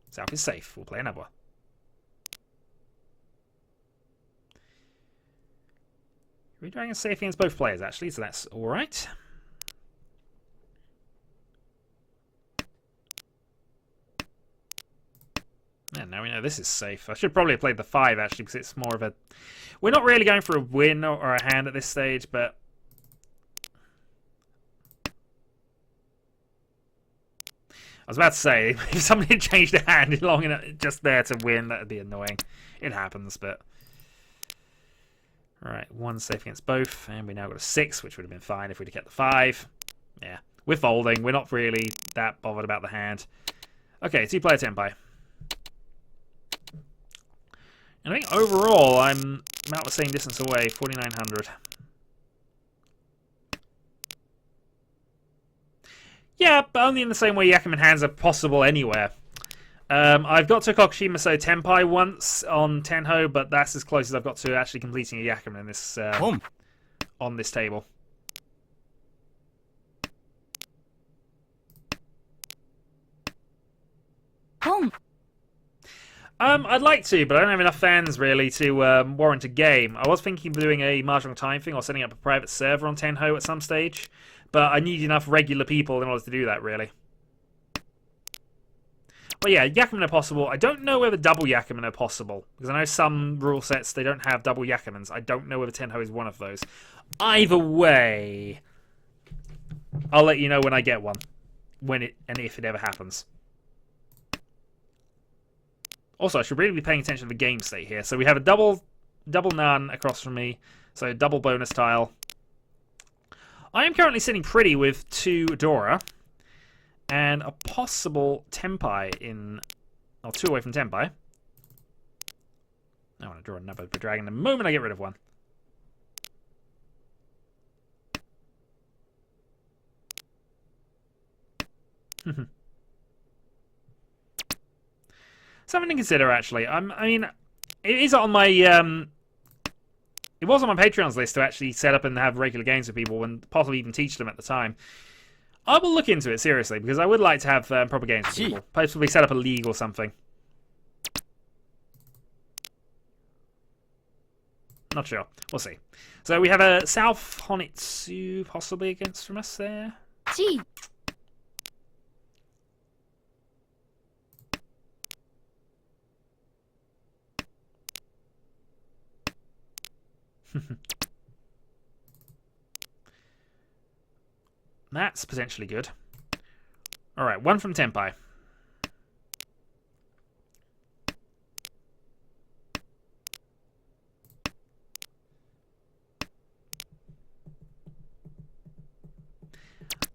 South is safe. We'll play another one. Redragon is safe against both players, actually, so that's alright. And now we know this is safe. I should probably have played the 5, actually, because it's more of a... We're not really going for a win or a hand at this stage, but... I was about to say, if somebody had changed their hand long enough just there to win, that would be annoying. It happens, but... Right, 1 safe against both, and we now got a 6, which would have been fine if we'd have kept the 5. Yeah, we're folding. We're not really that bothered about the hand. Okay, 2-player Tenpai. And I think overall, I'm about the same distance away, 4,900. Yeah, but only in the same way Yakuman hands are possible anywhere. I've got to Kokushima So Tenpai once on Tenhou, but that's as close as I've got to actually completing a Yakuman in this on this table. I'd like to, but I don't have enough fans really to warrant a game. I was thinking of doing a Mahjong time thing or setting up a private server on Tenhou at some stage, but I need enough regular people in order to do that, really. But yeah, Yakuman are possible. I don't know whether double Yakuman are possible, because I know some rule sets, they don't have double Yakumans. I don't know whether Tenhou is one of those. Either way, I'll let you know when I get one. when it and if it ever happens. Also, I should really be paying attention to the game state here. So we have a double none across from me, so double bonus tile. I am currently sitting pretty with 2 Dora and a possible Tenpai in, or 2 away from Tenpai. I want to draw another dragon the moment I get rid of one. Something to consider, actually. I mean, it is on my it was on my Patreon's list to actually set up and have regular games with people and possibly even teach them at the time. I will look into it seriously because I would like to have proper games with people. Possibly set up a league or something. Not sure. We'll see. So we have a South Honitsu possibly against from us there. Gee. That's potentially good. Alright, 1 from Tenpai.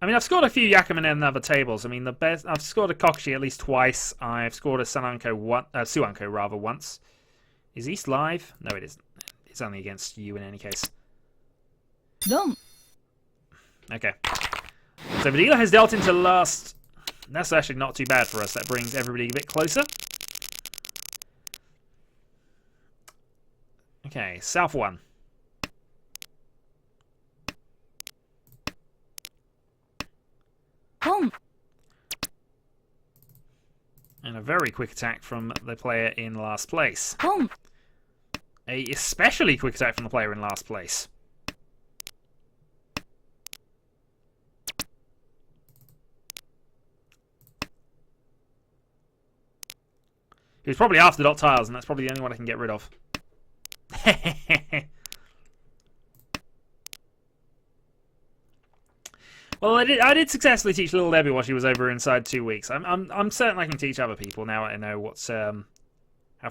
I mean, I've scored a few Yakumen and other tables. I mean, the best I've scored a Kokushi at least twice. I've scored a Suanko rather once. Is East live? No, it isn't. It's only against you in any case. Dom. Okay. So the dealer has dealt into last. That's actually not too bad for us. That brings everybody a bit closer. Okay, South 1. Home. And a very quick attack from the player in last place. Home. A especially quick attack from the player in last place. He was probably after dot tiles, and that's probably the only one I can get rid of. Well, I did successfully teach little Debbie while she was over inside 2 weeks. I'm certain I can teach other people now that I know what's how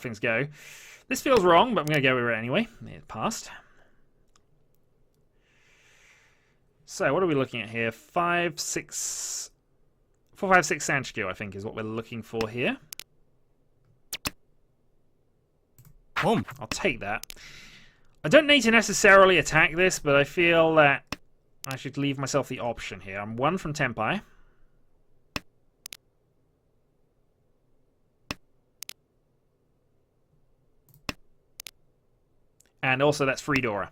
things go. This feels wrong, but I'm going to go with it anyway. It passed. So what are we looking at here? 5, 6, 4, 5, 6 Sanchikyo, I think, is what we're looking for here. Boom. I'll take that. I don't need to necessarily attack this, but I feel that I should leave myself the option here. I'm 1 from Tenpai. And also that's free Dora.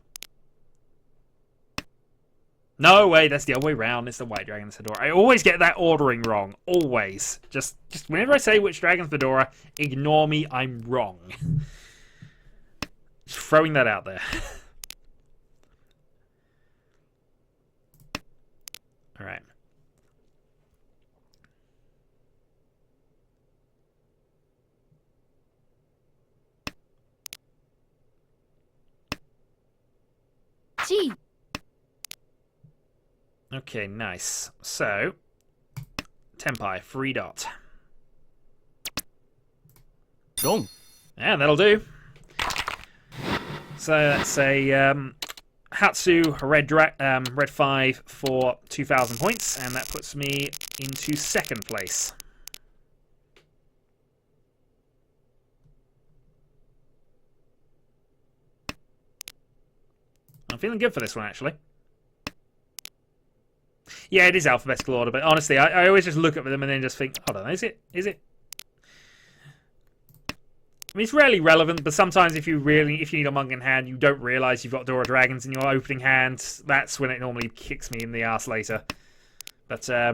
No way, that's the other way around. It's the white dragon, that's the Dora. I always get that ordering wrong. Always. Just whenever I say which dragon's the Dora, ignore me, I'm wrong. Just throwing that out there. Alright. Gee. Okay, nice. So, Tenpai, free dot. Dong. Yeah, that'll do. So that's a Hatsu red 5 for 2,000 points, and that puts me into 2nd place. I'm feeling good for this one, actually. Yeah, it is alphabetical order, but honestly, I always just look at them and then just think, hold on, is it? I mean, it's rarely relevant, but sometimes if you need a monk in hand, you don't realise you've got Dora Dragons in your opening hand. That's when it normally kicks me in the ass later. But, yeah.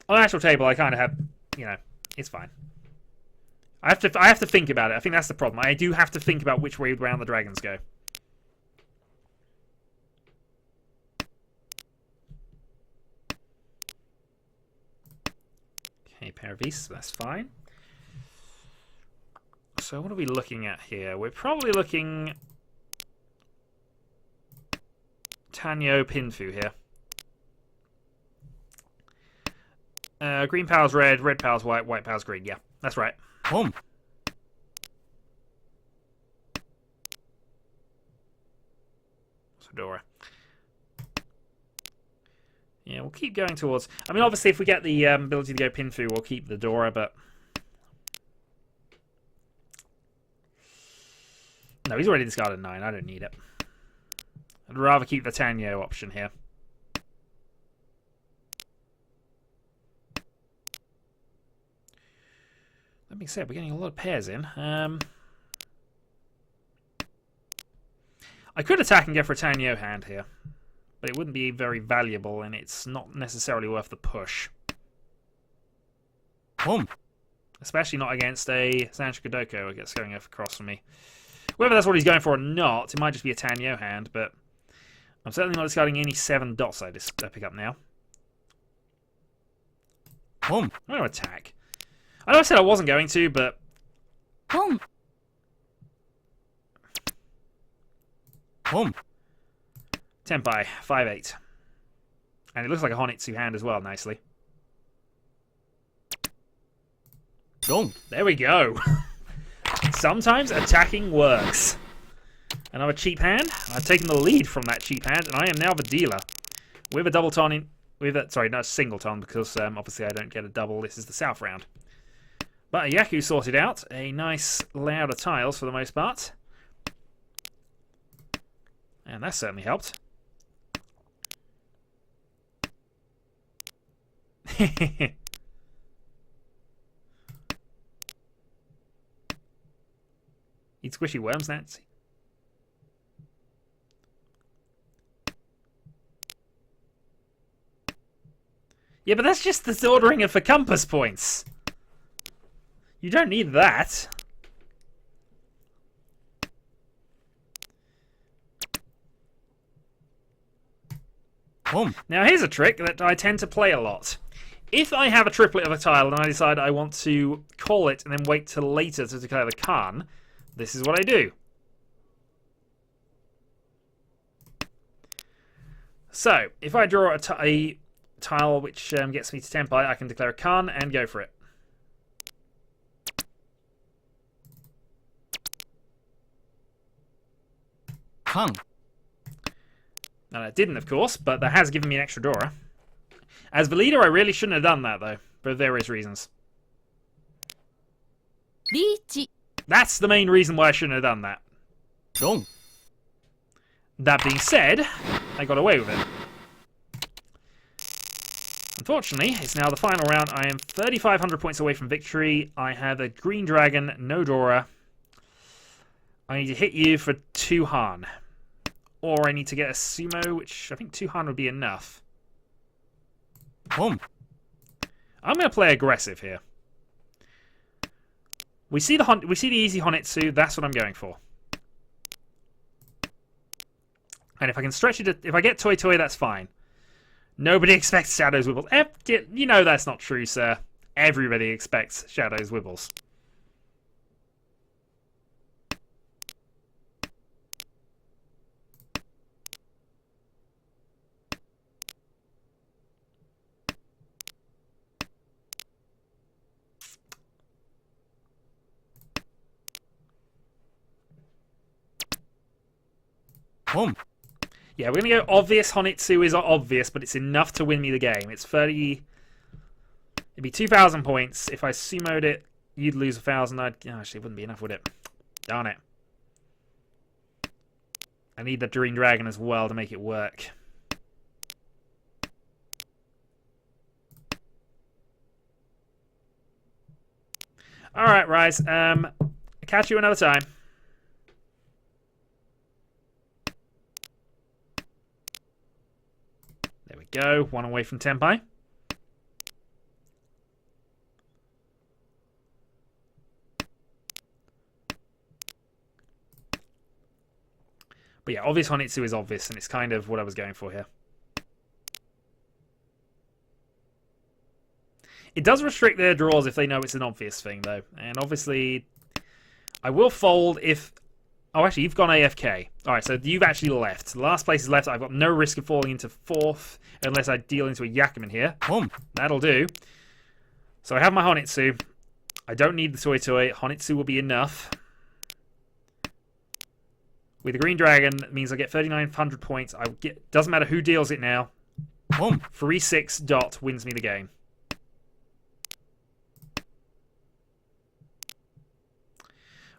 On the actual table, I kind of have, it's fine. I have to think about it. I think that's the problem. I do have to think about which way around the dragons go. Okay, pair of East, that's fine. So what are we looking at here? We're probably looking Tenhou Pinfu here. Green power's red, red power's white, white power's green. Yeah, that's right. Boom. Dora. Yeah, we'll keep going towards... I mean, obviously, if we get the ability to go pin through, we'll keep the Dora, but... No, he's already discarded 9. I don't need it. I'd rather keep the Tenhou option here. That being said, we're getting a lot of pairs in. I could attack and go for a Tenhou hand here, but it wouldn't be very valuable, and it's not necessarily worth the push. Boom. Especially not against a Sancho Kodoko, I guess, going across from me. Whether that's what he's going for or not, it might just be a Tenhou hand, but I'm certainly not discarding any 7 dots I pick up now. Boom. I'm going to attack. I know I said I wasn't going to, but... Boom. Boom. Tenpai, 5-8. And it looks like a Honitsu hand as well, nicely. Dong. There we go. Sometimes attacking works. Another cheap hand. I've taken the lead from that cheap hand, and I am now the dealer. With a double ton in... Sorry, not a single ton, because obviously I don't get a double. This is the south round. But Yaku sorted out a nice layout of tiles for the most part. And that certainly helped. Eat squishy worms, Nancy. Yeah, but that's just the ordering of the compass points. You don't need that. Boom. Now here's a trick that I tend to play a lot. If I have a triplet of a tile and I decide I want to call it and then wait till later to declare the Khan, this is what I do. So, if I draw a tile which gets me to Tenpai, I can declare a Khan and go for it. Khan. And it didn't, of course, but that has given me an extra drawer. As the leader, I really shouldn't have done that, though, for various reasons. Riichi. That's the main reason why I shouldn't have done that. Dong. That being said, I got away with it. Unfortunately, it's now the final round. I am 3,500 points away from victory. I have a green dragon, no Dora. I need to hit you for 2 Han. Or I need to get a sumo, which I think 2 Han would be enough. Boom. I'm going to play aggressive here. We see the easy Honitsu. That's what I'm going for. And if I can stretch it, if I get Toy Toy, that's fine. Nobody expects Shadow's Wibbles. You know that's not true, sir. Everybody expects Shadow's Wibbles. Boom. Yeah, we're going to go obvious. Honitsu is obvious, but it's enough to win me the game. It's 30... It'd be 2,000 points. If I sumoed it, you'd lose 1,000. Actually, it wouldn't be enough, would it? Darn it. I need the Green Dragon as well to make it work. Alright, Rise. Catch you another time. There we go. 1 away from Tenpai. But yeah, obvious Honitsu is obvious, and it's kind of what I was going for here. It does restrict their draws if they know it's an obvious thing, though. And obviously, I will fold if... Oh, actually, you've gone AFK. Alright, so you've actually left. The last place is left. I've got no risk of falling into 4th unless I deal into a Yakuman here. Boom. That'll do. So I have my Honitsu. I don't need the Toy Toy. Honitsu will be enough. With the Green Dragon, it means I get 3,900 points. Doesn't matter who deals it now. Boom. 3-6 dot wins me the game.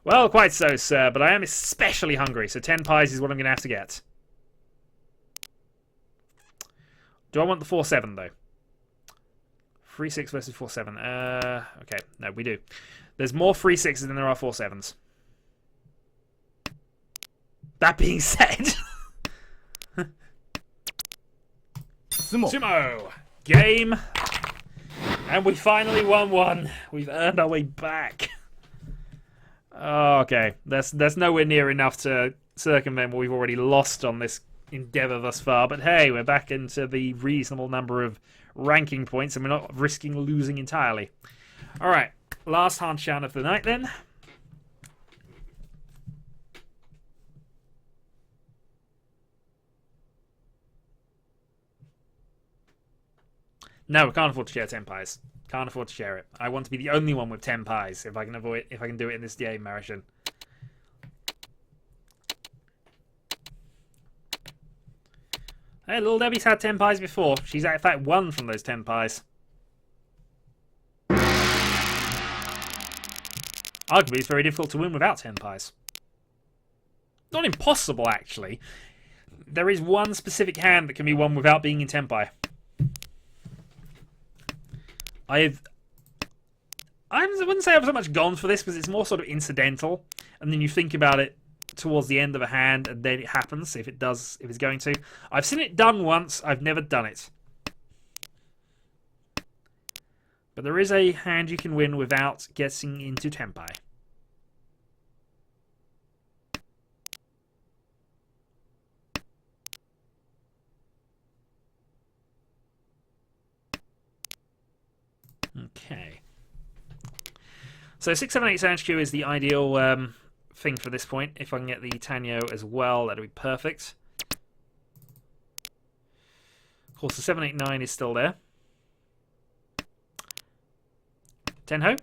Well, quite so, sir, but I am especially hungry, so 10 pies is what I'm going to have to get. Do I want the 4-7, though? 3-6 versus 4-7. Okay, no, we do. There's more 3-6s than there are 4-7s. That being said... Sumo! Game! And we finally won one. We've earned our way back. Okay, that's nowhere near enough to circumvent what we've already lost on this endeavour thus far. But hey, we're back into the reasonable number of ranking points, and we're not risking losing entirely. Alright, last Hanshan of the night then. No, we can't afford to share 10 pies. Can't afford to share it. I want to be the only one with 10 pies if I can do it in this game, Marishan. Hey, little Debbie's had 10 pies before. She's in fact won from those 10 pies. Arguably, it's very difficult to win without 10 pies. Not impossible, actually. There is one specific hand that can be won without being in 10 pie. I wouldn't say I've so much gone for this because it's more sort of incidental, and then you think about it towards the end of a hand, and then it happens if it's going to. I've seen it done once. I've never done it, but there is a hand you can win without getting into Tenpai. Okay. So 6, 7, 8 Sanshikyu is the ideal thing for this point. If I can get the Tenhou as well, that'd be perfect. Of course, the 7, 8, 9 is still there. Tenhou?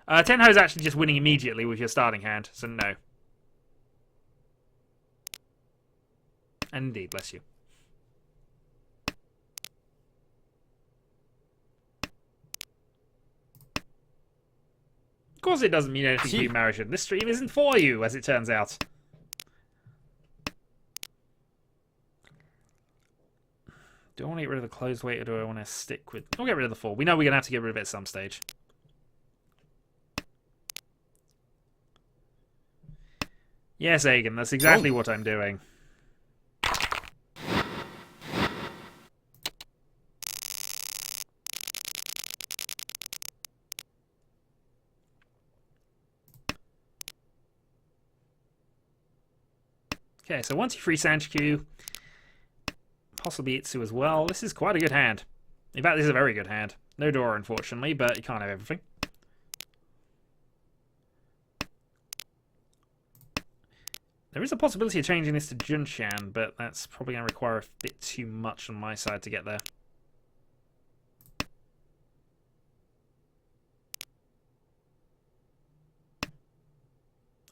Tenhou is actually just winning immediately with your starting hand, so no. And indeed, bless you. Of course it doesn't mean anything to you, Marishan. This stream isn't for you, as it turns out. Do I want to get rid of the closed weight, or do I want to stick with... I'll get rid of the 4. We know we're going to have to get rid of it at some stage. Yes, Aegon, that's exactly what I'm doing. Okay, so 1, 2, 3 Sanshikyu. Possibly Itsu as well. This is quite a good hand. In fact, this is a very good hand. No Dora, unfortunately, but you can't have everything. There is a possibility of changing this to Junshan, but that's probably going to require a bit too much on my side to get there.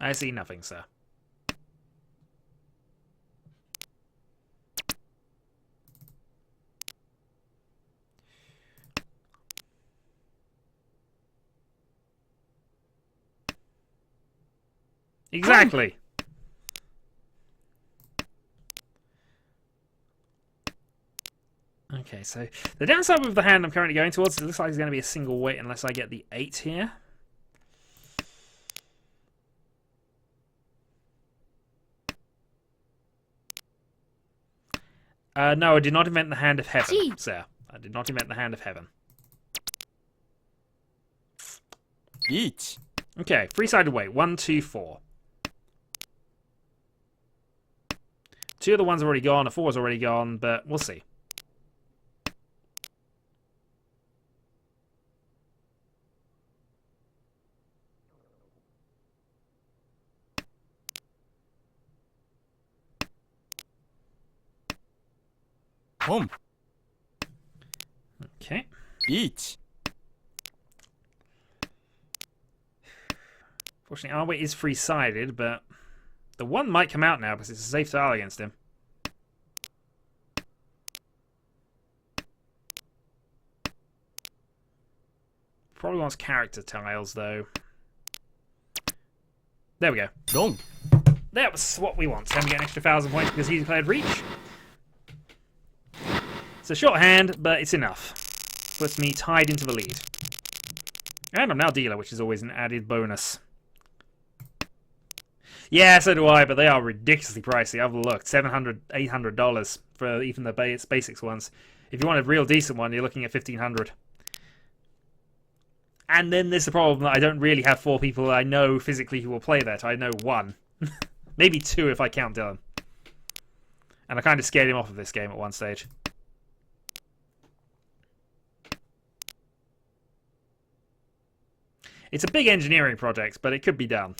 I see nothing, sir. Exactly. Okay, so the downside with the hand I'm currently going towards, it looks like it's going to be a single weight unless I get the 8 here. No, I did not invent the hand of heaven, sir. I did not invent the hand of heaven. Each. Okay, 3-sided weight. 1, 2, 4. 2 of the ones already gone, a 4 is already gone, but we'll see. Boom. Okay. Each. Fortunately, our way is free-sided, but the 1 might come out now because it's a safe tile against him. Probably wants character tiles, though. There we go. ロン That was what we want. So we get an extra 1,000 points because he declared Reach. It's a short hand, but it's enough. Puts me tied into the lead. And I'm now dealer, which is always an added bonus. Yeah, so do I, but they are ridiculously pricey. I've looked. $700, $800 for even the basics ones. If you want a real decent one, you're looking at $1,500. And then there's the problem that I don't really have 4 people I know physically who will play that. I know 1. Maybe 2 if I count Dylan. And I kind of scared him off of this game at one stage. It's a big engineering project, but it could be done.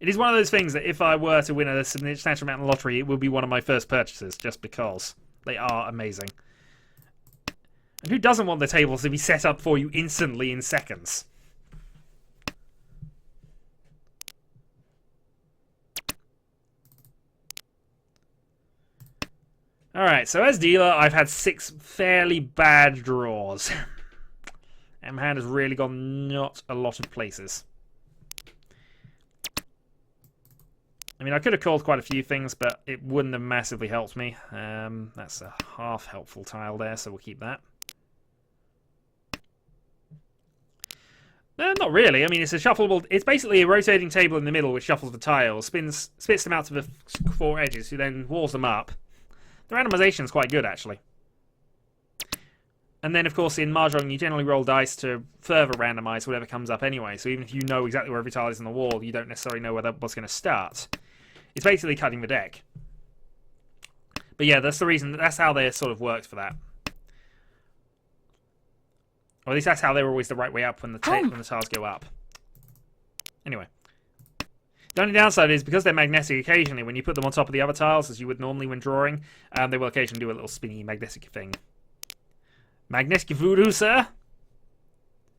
It is one of those things that if I were to win a substantial amount of lottery, it would be one of my first purchases, just because. They are amazing. And who doesn't want the tables to be set up for you instantly in seconds? Alright, so as dealer, I've had 6 fairly bad draws. And my hand has really gone not a lot of places. I mean, I could have called quite a few things, but it wouldn't have massively helped me. That's a half helpful tile there, so we'll keep that. No, not really. I mean, it's a shuffleable... It's basically a rotating table in the middle which shuffles the tiles, spits them out to the 4 edges, who then walls them up. The randomization is quite good, actually. And then, of course, in Mahjong, you generally roll dice to further randomize whatever comes up anyway. So even if you know exactly where every tile is on the wall, you don't necessarily know where what's going to start. It's basically cutting the deck. But yeah, that's the reason. That's how they sort of worked for that. Or at least that's how they were always the right way up when the tiles go up. Anyway. The only downside is because they're magnetic occasionally, when you put them on top of the other tiles, as you would normally when drawing, they will occasionally do a little spinny magnetic thing. Magnetic voodoo, sir?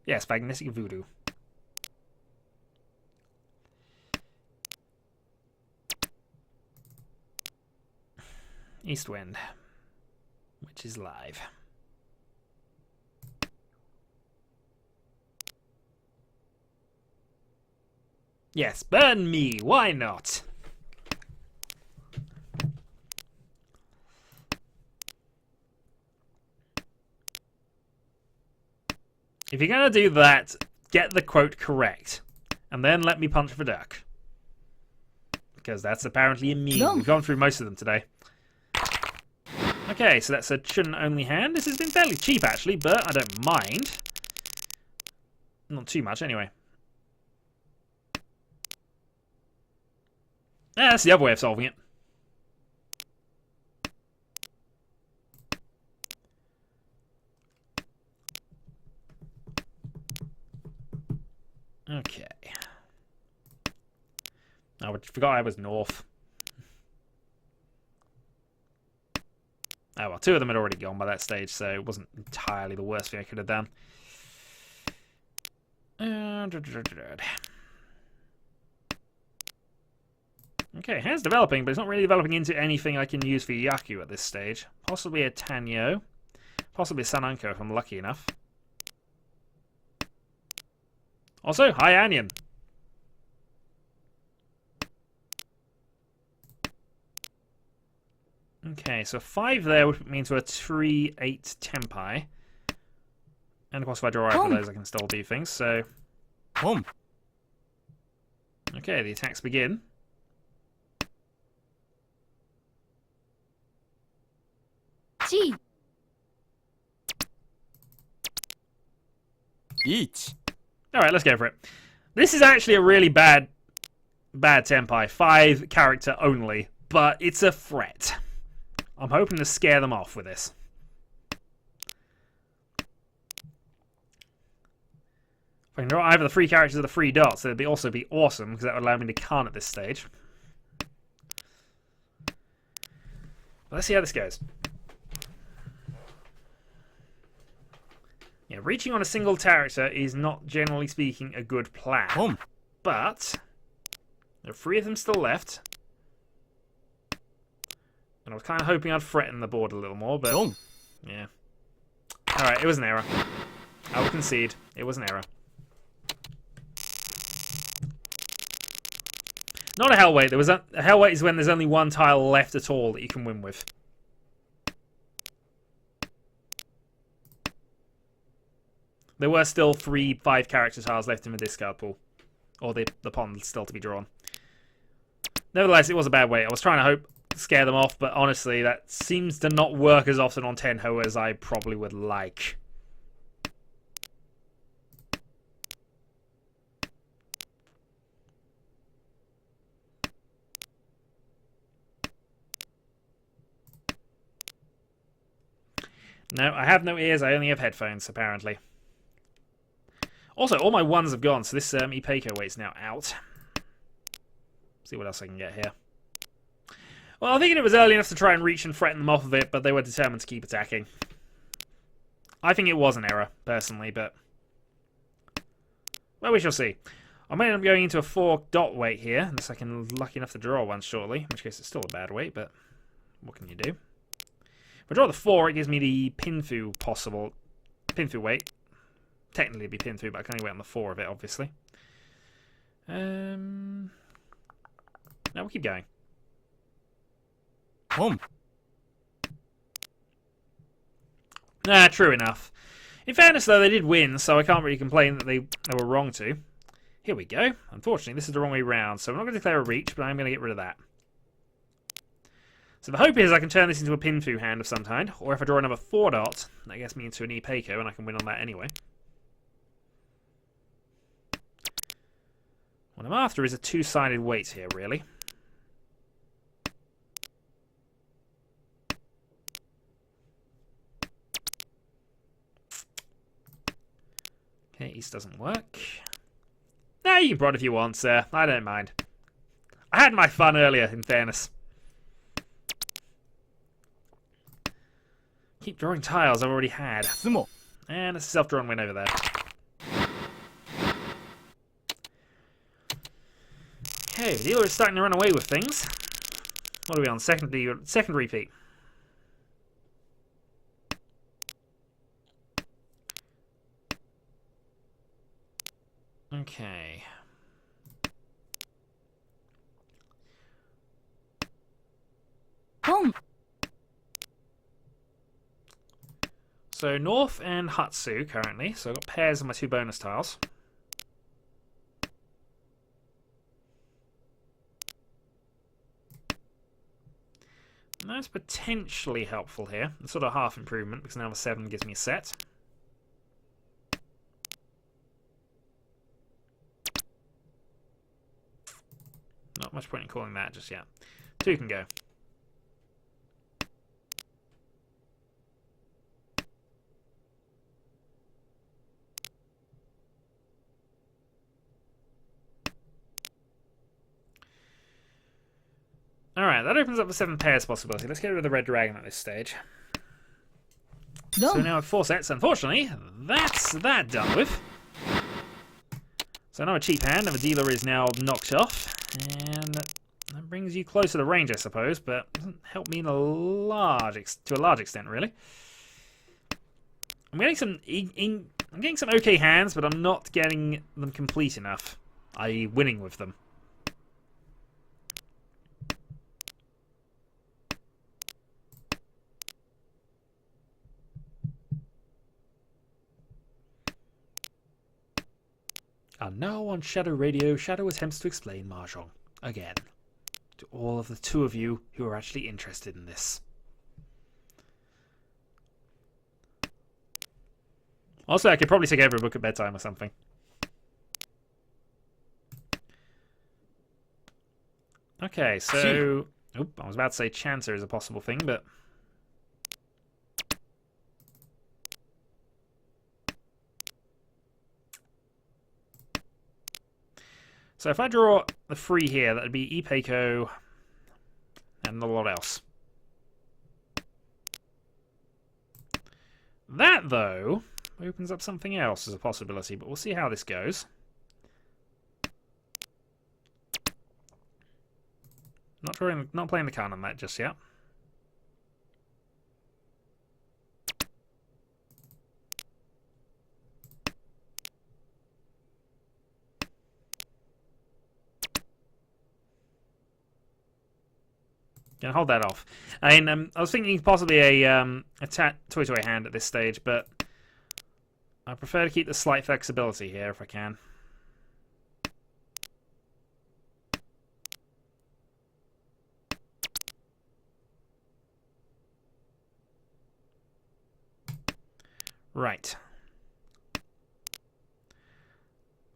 Yes, magnetic voodoo. East Wind, which is live. Yes, burn me, why not? If you're going to do that, get the quote correct. And then let me punch the duck. Because that's apparently a meme. We've gone through most of them today. Okay, so that's a shouldn't only hand. This has been fairly cheap, actually, but I don't mind. Not too much, anyway. Yeah, that's the other way of solving it. Okay. I forgot I was north. Oh well, 2 of them had already gone by that stage, so it wasn't entirely the worst thing I could have done. Okay, hand's developing, but it's not really developing into anything I can use for Yaku at this stage. Possibly a Tenhou. Possibly a Sananko if I'm lucky enough. Also, hi Onion. Okay, so 5 there would mean to a 3-8 Tempai. And of course if I draw out of those I can still do things, so... Boom. Okay, the attacks begin. G. Riichi. Alright, let's go for it. This is actually a really bad Tempai. 5 character only, but it's a threat. I'm hoping to scare them off with this. If I can draw either the 3 characters or the 3 dots, it'd also be awesome, because that would allow me to Khan at this stage. But let's see how this goes. Yeah, reaching on a single character is not, generally speaking, a good plan. Boom. But there are 3 of them still left. And I was kind of hoping I'd threaten the board a little more, but... Dong. Yeah. Alright, it was an error. I will concede. It was an error. Not a Hellweight. A Hellweight is when there's only 1 tile left at all that you can win with. There were still 3 5-character tiles left in the discard pool. Or the pond still to be drawn. Nevertheless, it was a bad weight. I was trying to scare them off, but honestly, that seems to not work as often on Tenhou as I probably would like. No, I have no ears, I only have headphones, apparently. Also, all my 1s have gone, so this Ipeco weight's now out. See what else I can get here. Well, I think it was early enough to try and reach and threaten them off of it, but they were determined to keep attacking. I think it was an error, personally, but... well, we shall see. I might end up going into a 4 dot weight here, unless I can lucky enough to draw one shortly, in which case it's still a bad weight, but what can you do? If I draw the 4, it gives me the Pinfu possible... Pinfu weight. Technically it'd be Pinfu, but I can only wait on the 4 of it, obviously. No, we'll keep going. Boom. Nah, true enough. In fairness, though, they did win, so I can't really complain that they were wrong to. Here we go. Unfortunately, this is the wrong way round, so I'm not going to declare a reach, but I'm going to get rid of that. So the hope is I can turn this into a Pinfu hand of some kind, or if I draw another 4 dot, that gets me into an Ipeco, and I can win on that anyway. What I'm after is a 2-sided weight here, really. Okay, East doesn't work. Nah, you can prod if you want, sir. I don't mind. I had my fun earlier, in fairness. Keep drawing tiles I've already had. Sumo. And it's a self-drawn win over there. Okay, the dealer is starting to run away with things. What are we on? Second repeat. Okay. Boom. So North and Hatsu currently. So I've got pairs of my 2 bonus tiles. And that's potentially helpful here. It's sort of half improvement because now the 7 gives me a set. Not much point in calling that just yet. 2 can go. Alright, that opens up the 7 pairs possibility. Let's get rid of the red dragon at this stage. No. So now with 4 sets, unfortunately, that's that done with. So now a cheap hand, and the dealer is now knocked off. And that brings you closer to range, I suppose, but doesn't help me to a large extent, really. I'm getting some okay hands, but I'm not getting them complete enough, i.e. winning with them. And now on Shadow Radio, Shadow attempts to explain Mahjong again to all of the 2 of you who are actually interested in this. Also, I could probably take over a book at bedtime or something. Okay, so... Oop, I was about to say Chancer is a possible thing, but... So if I draw the 3 here, that would be Ipeco and not a lot else. That, though, opens up something else as a possibility, but we'll see how this goes. Not playing the card on that just yet. Gonna hold that off. I mean, I was thinking possibly a toy hand at this stage, but I prefer to keep the slight flexibility here if I can. Right.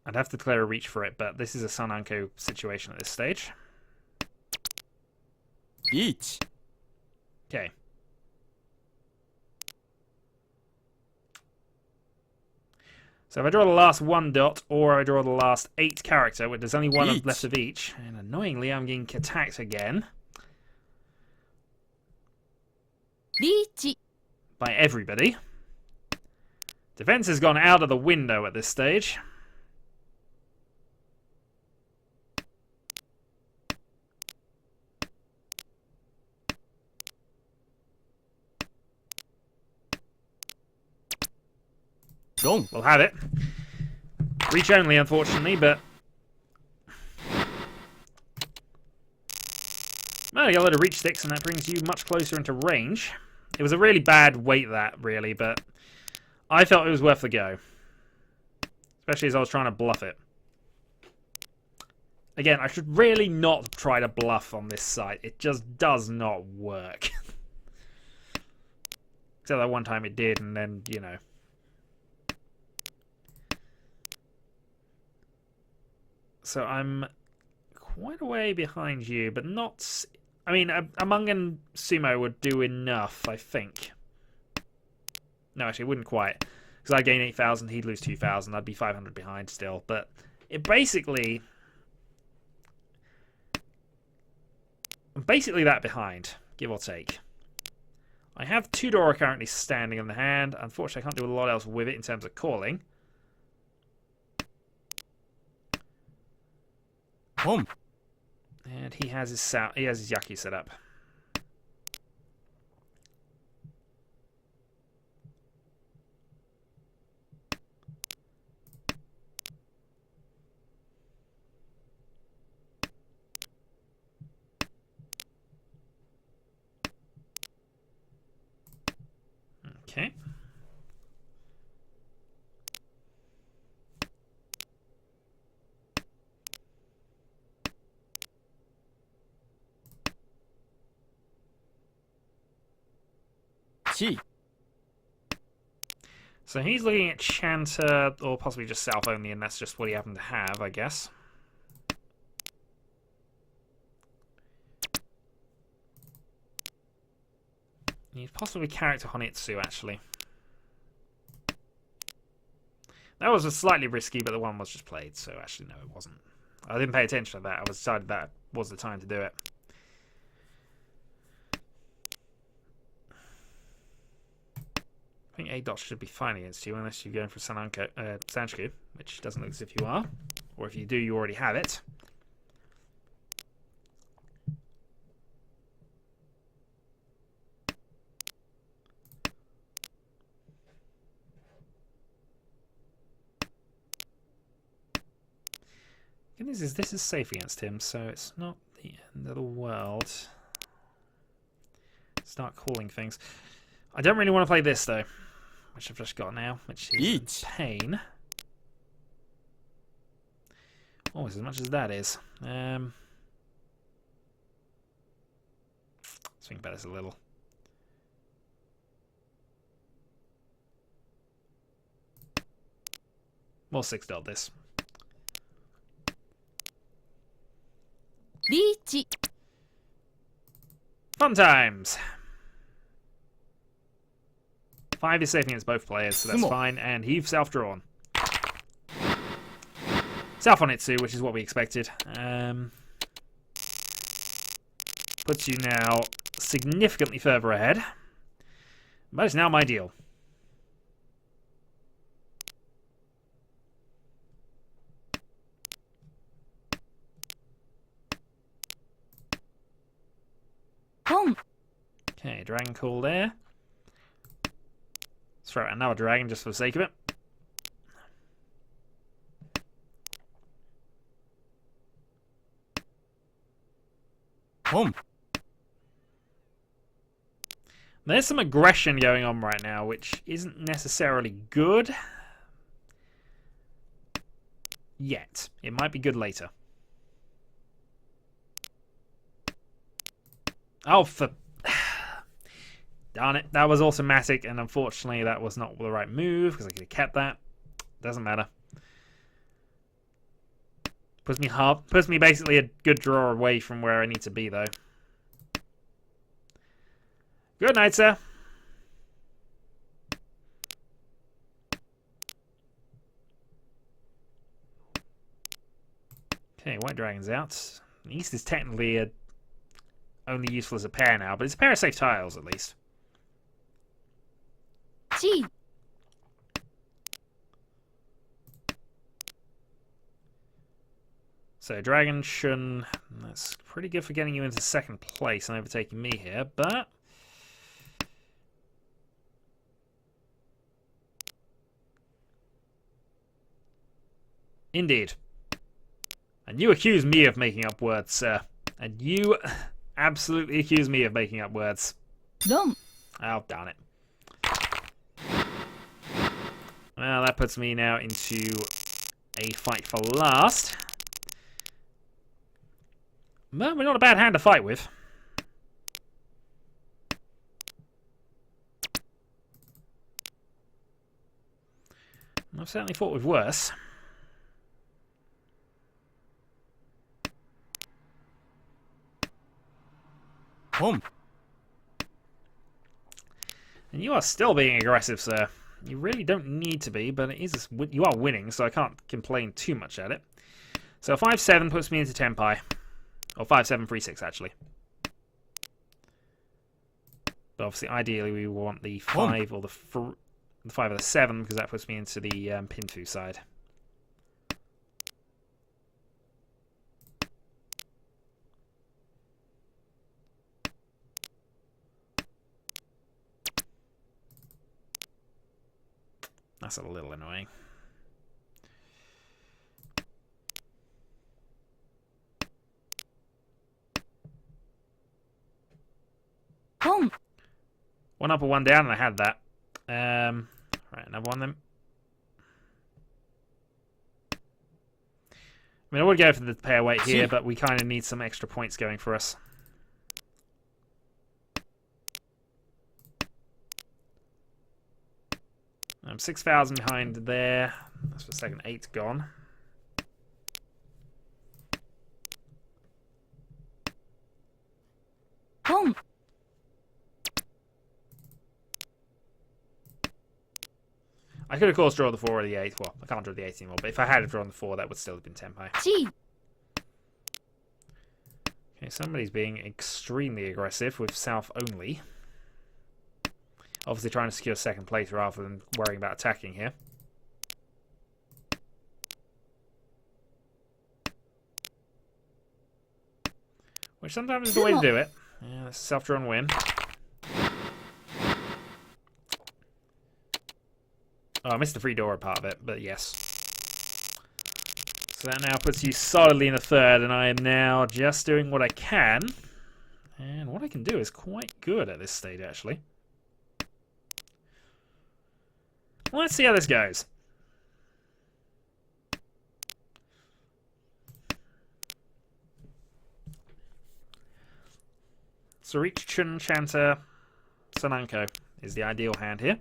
I'd have to declare a reach for it, but this is a Sananko situation at this stage. Riichi. Okay. So if I draw the last 1 dot, or I draw the last 8 character, which there's only one left of each, and annoyingly I'm getting attacked again. Riichi. By everybody. Defense has gone out of the window at this stage. Wrong. We'll have it. Reach only, unfortunately, but... Well, you got a load of reach sticks, and that brings you much closer into range. It was a really bad weight, that, really, but I felt it was worth the go. Especially as I was trying to bluff it. Again, I should really not try to bluff on this site. It just does not work. Except that one time it did, and then, you know... So I'm quite a way behind you, but not... I mean, Among and Sumo would do enough, I think. No, actually, it wouldn't quite. Because I'd gain 8,000, he'd lose 2,000. I'd be 500 behind still. But it basically... I'm basically that behind, give or take. I have 2 Dora currently standing in the hand. Unfortunately, I can't do a lot else with it in terms of calling. Home. And he has his Yaki set up. Okay. Chi. So he's looking at Chanter, or possibly just South only, and that's just what he happened to have, I guess. He's possibly character Honitsu, actually. That was slightly risky, but the one was just played, so actually no, it wasn't. I didn't pay attention to that. I decided that was the time to do it. I think 8 dots should be fine against you, unless you're going for Sanchiku, which doesn't look as if you are. Or if you do, you already have it. The thing is, this is safe against him, so it's not the end of the world. Start calling things. I don't really want to play this, though, which I've just got now, which is pain. Almost as much as that is. Let's think about this a little. We'll 6-dot this. Riichi. Fun times! 5 is safe against both players, so that's fine. And he's self-drawn. South on Itsu, which is what we expected. Puts you now significantly further ahead. But it's now my deal. 4 Okay, dragon call there. Let's throw out another dragon just for the sake of it. Home. There's some aggression going on right now, which isn't necessarily good yet. It might be good later. Oh, for... Darn it. That was automatic, and unfortunately that was not the right move, because I could have kept that. Doesn't matter. Puts me basically a good draw away from where I need to be, though. Good night, sir. Okay, white dragon's out. East is technically only useful as a pair now, but it's a pair of safe tiles at least. 1 So Dragon Shun, that's pretty good for getting you into second place and overtaking me here, but indeed. And you accuse me of making up words, sir. And you absolutely accuse me of making up words. 4 Oh, darn it. Well, that puts me now into a fight for last. Well, we're not a bad hand to fight with. I've certainly fought with worse. Home. And you are still being aggressive, sir. You really don't need to be, but it is you are winning, so I can't complain too much at it. So 5-7 puts me into Tenpai. Or 5-7-3-6, actually. But obviously, ideally, we want the 5 or the 5 or the 7, because that puts me into the Pinfu side. That's a little annoying. Home. 1 up or 1 down, and I had that. Right, another one then. I mean, I would go for the pair weight here, but we kind of need some extra points going for us. I'm 6,000 behind there. That's for second 8 gone. Home. I could, of course, draw the 4 or the 8. Well, I can't draw the 8 anymore, but if I had drawn the 4, that would still have been Tenpai. 1 Okay, somebody's being extremely aggressive with South only. Obviously trying to secure second place rather than worrying about attacking here. Which sometimes is the way to do it. Yeah, that's a self-drawn win. Oh, I missed the free door part of it, but yes. So that now puts you solidly in the third, and I am now just doing what I can. And what I can do is quite good at this stage, actually. Well, let's see how this goes. So Riichi, Chun, Chanter, Sananko is the ideal hand here.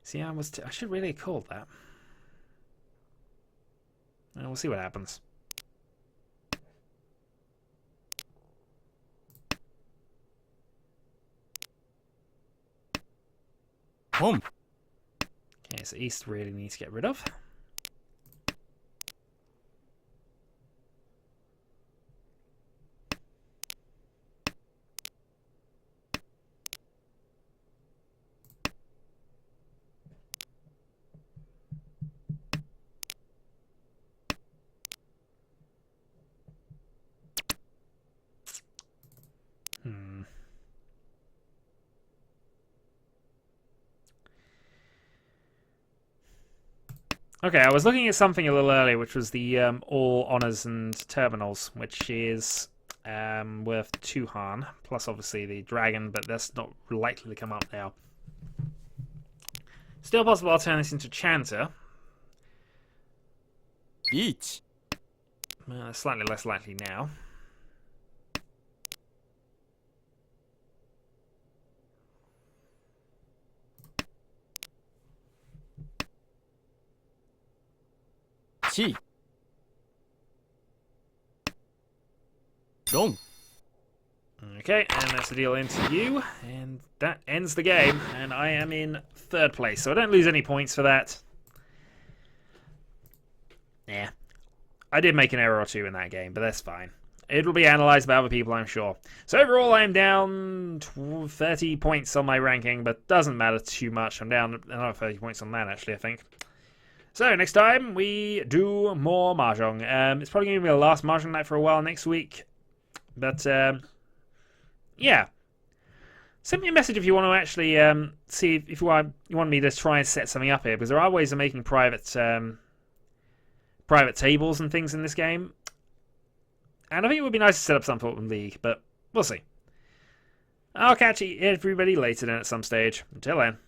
See, I should really have called that. And we'll see what happens. Home. Okay, so East really needs to get rid of. Okay, I was looking at something a little earlier, which was the all honors and terminals, which is worth 2 Han, plus obviously the dragon, but that's not likely to come up now. Still possible I'll turn this into Chanter. Riichi. Slightly less likely now. Chi. Long. Okay, and that's the deal into you, and that ends the game, and I am in 3rd place, so I don't lose any points for that. Yeah. I did make an error or 2 in that game, but that's fine. It'll be analysed by other people, I'm sure. So overall, I'm down 30 points on my ranking, but doesn't matter too much. I'm down another 30 points on that, actually, I think. So next time, we do more Mahjong. It's probably going to be the last Mahjong night for a while next week. But, yeah. Send me a message if you want to actually see if you want me to try and set something up here, because there are ways of making private tables and things in this game. And I think it would be nice to set up some sort of league, but we'll see. I'll catch everybody later then at some stage. Until then.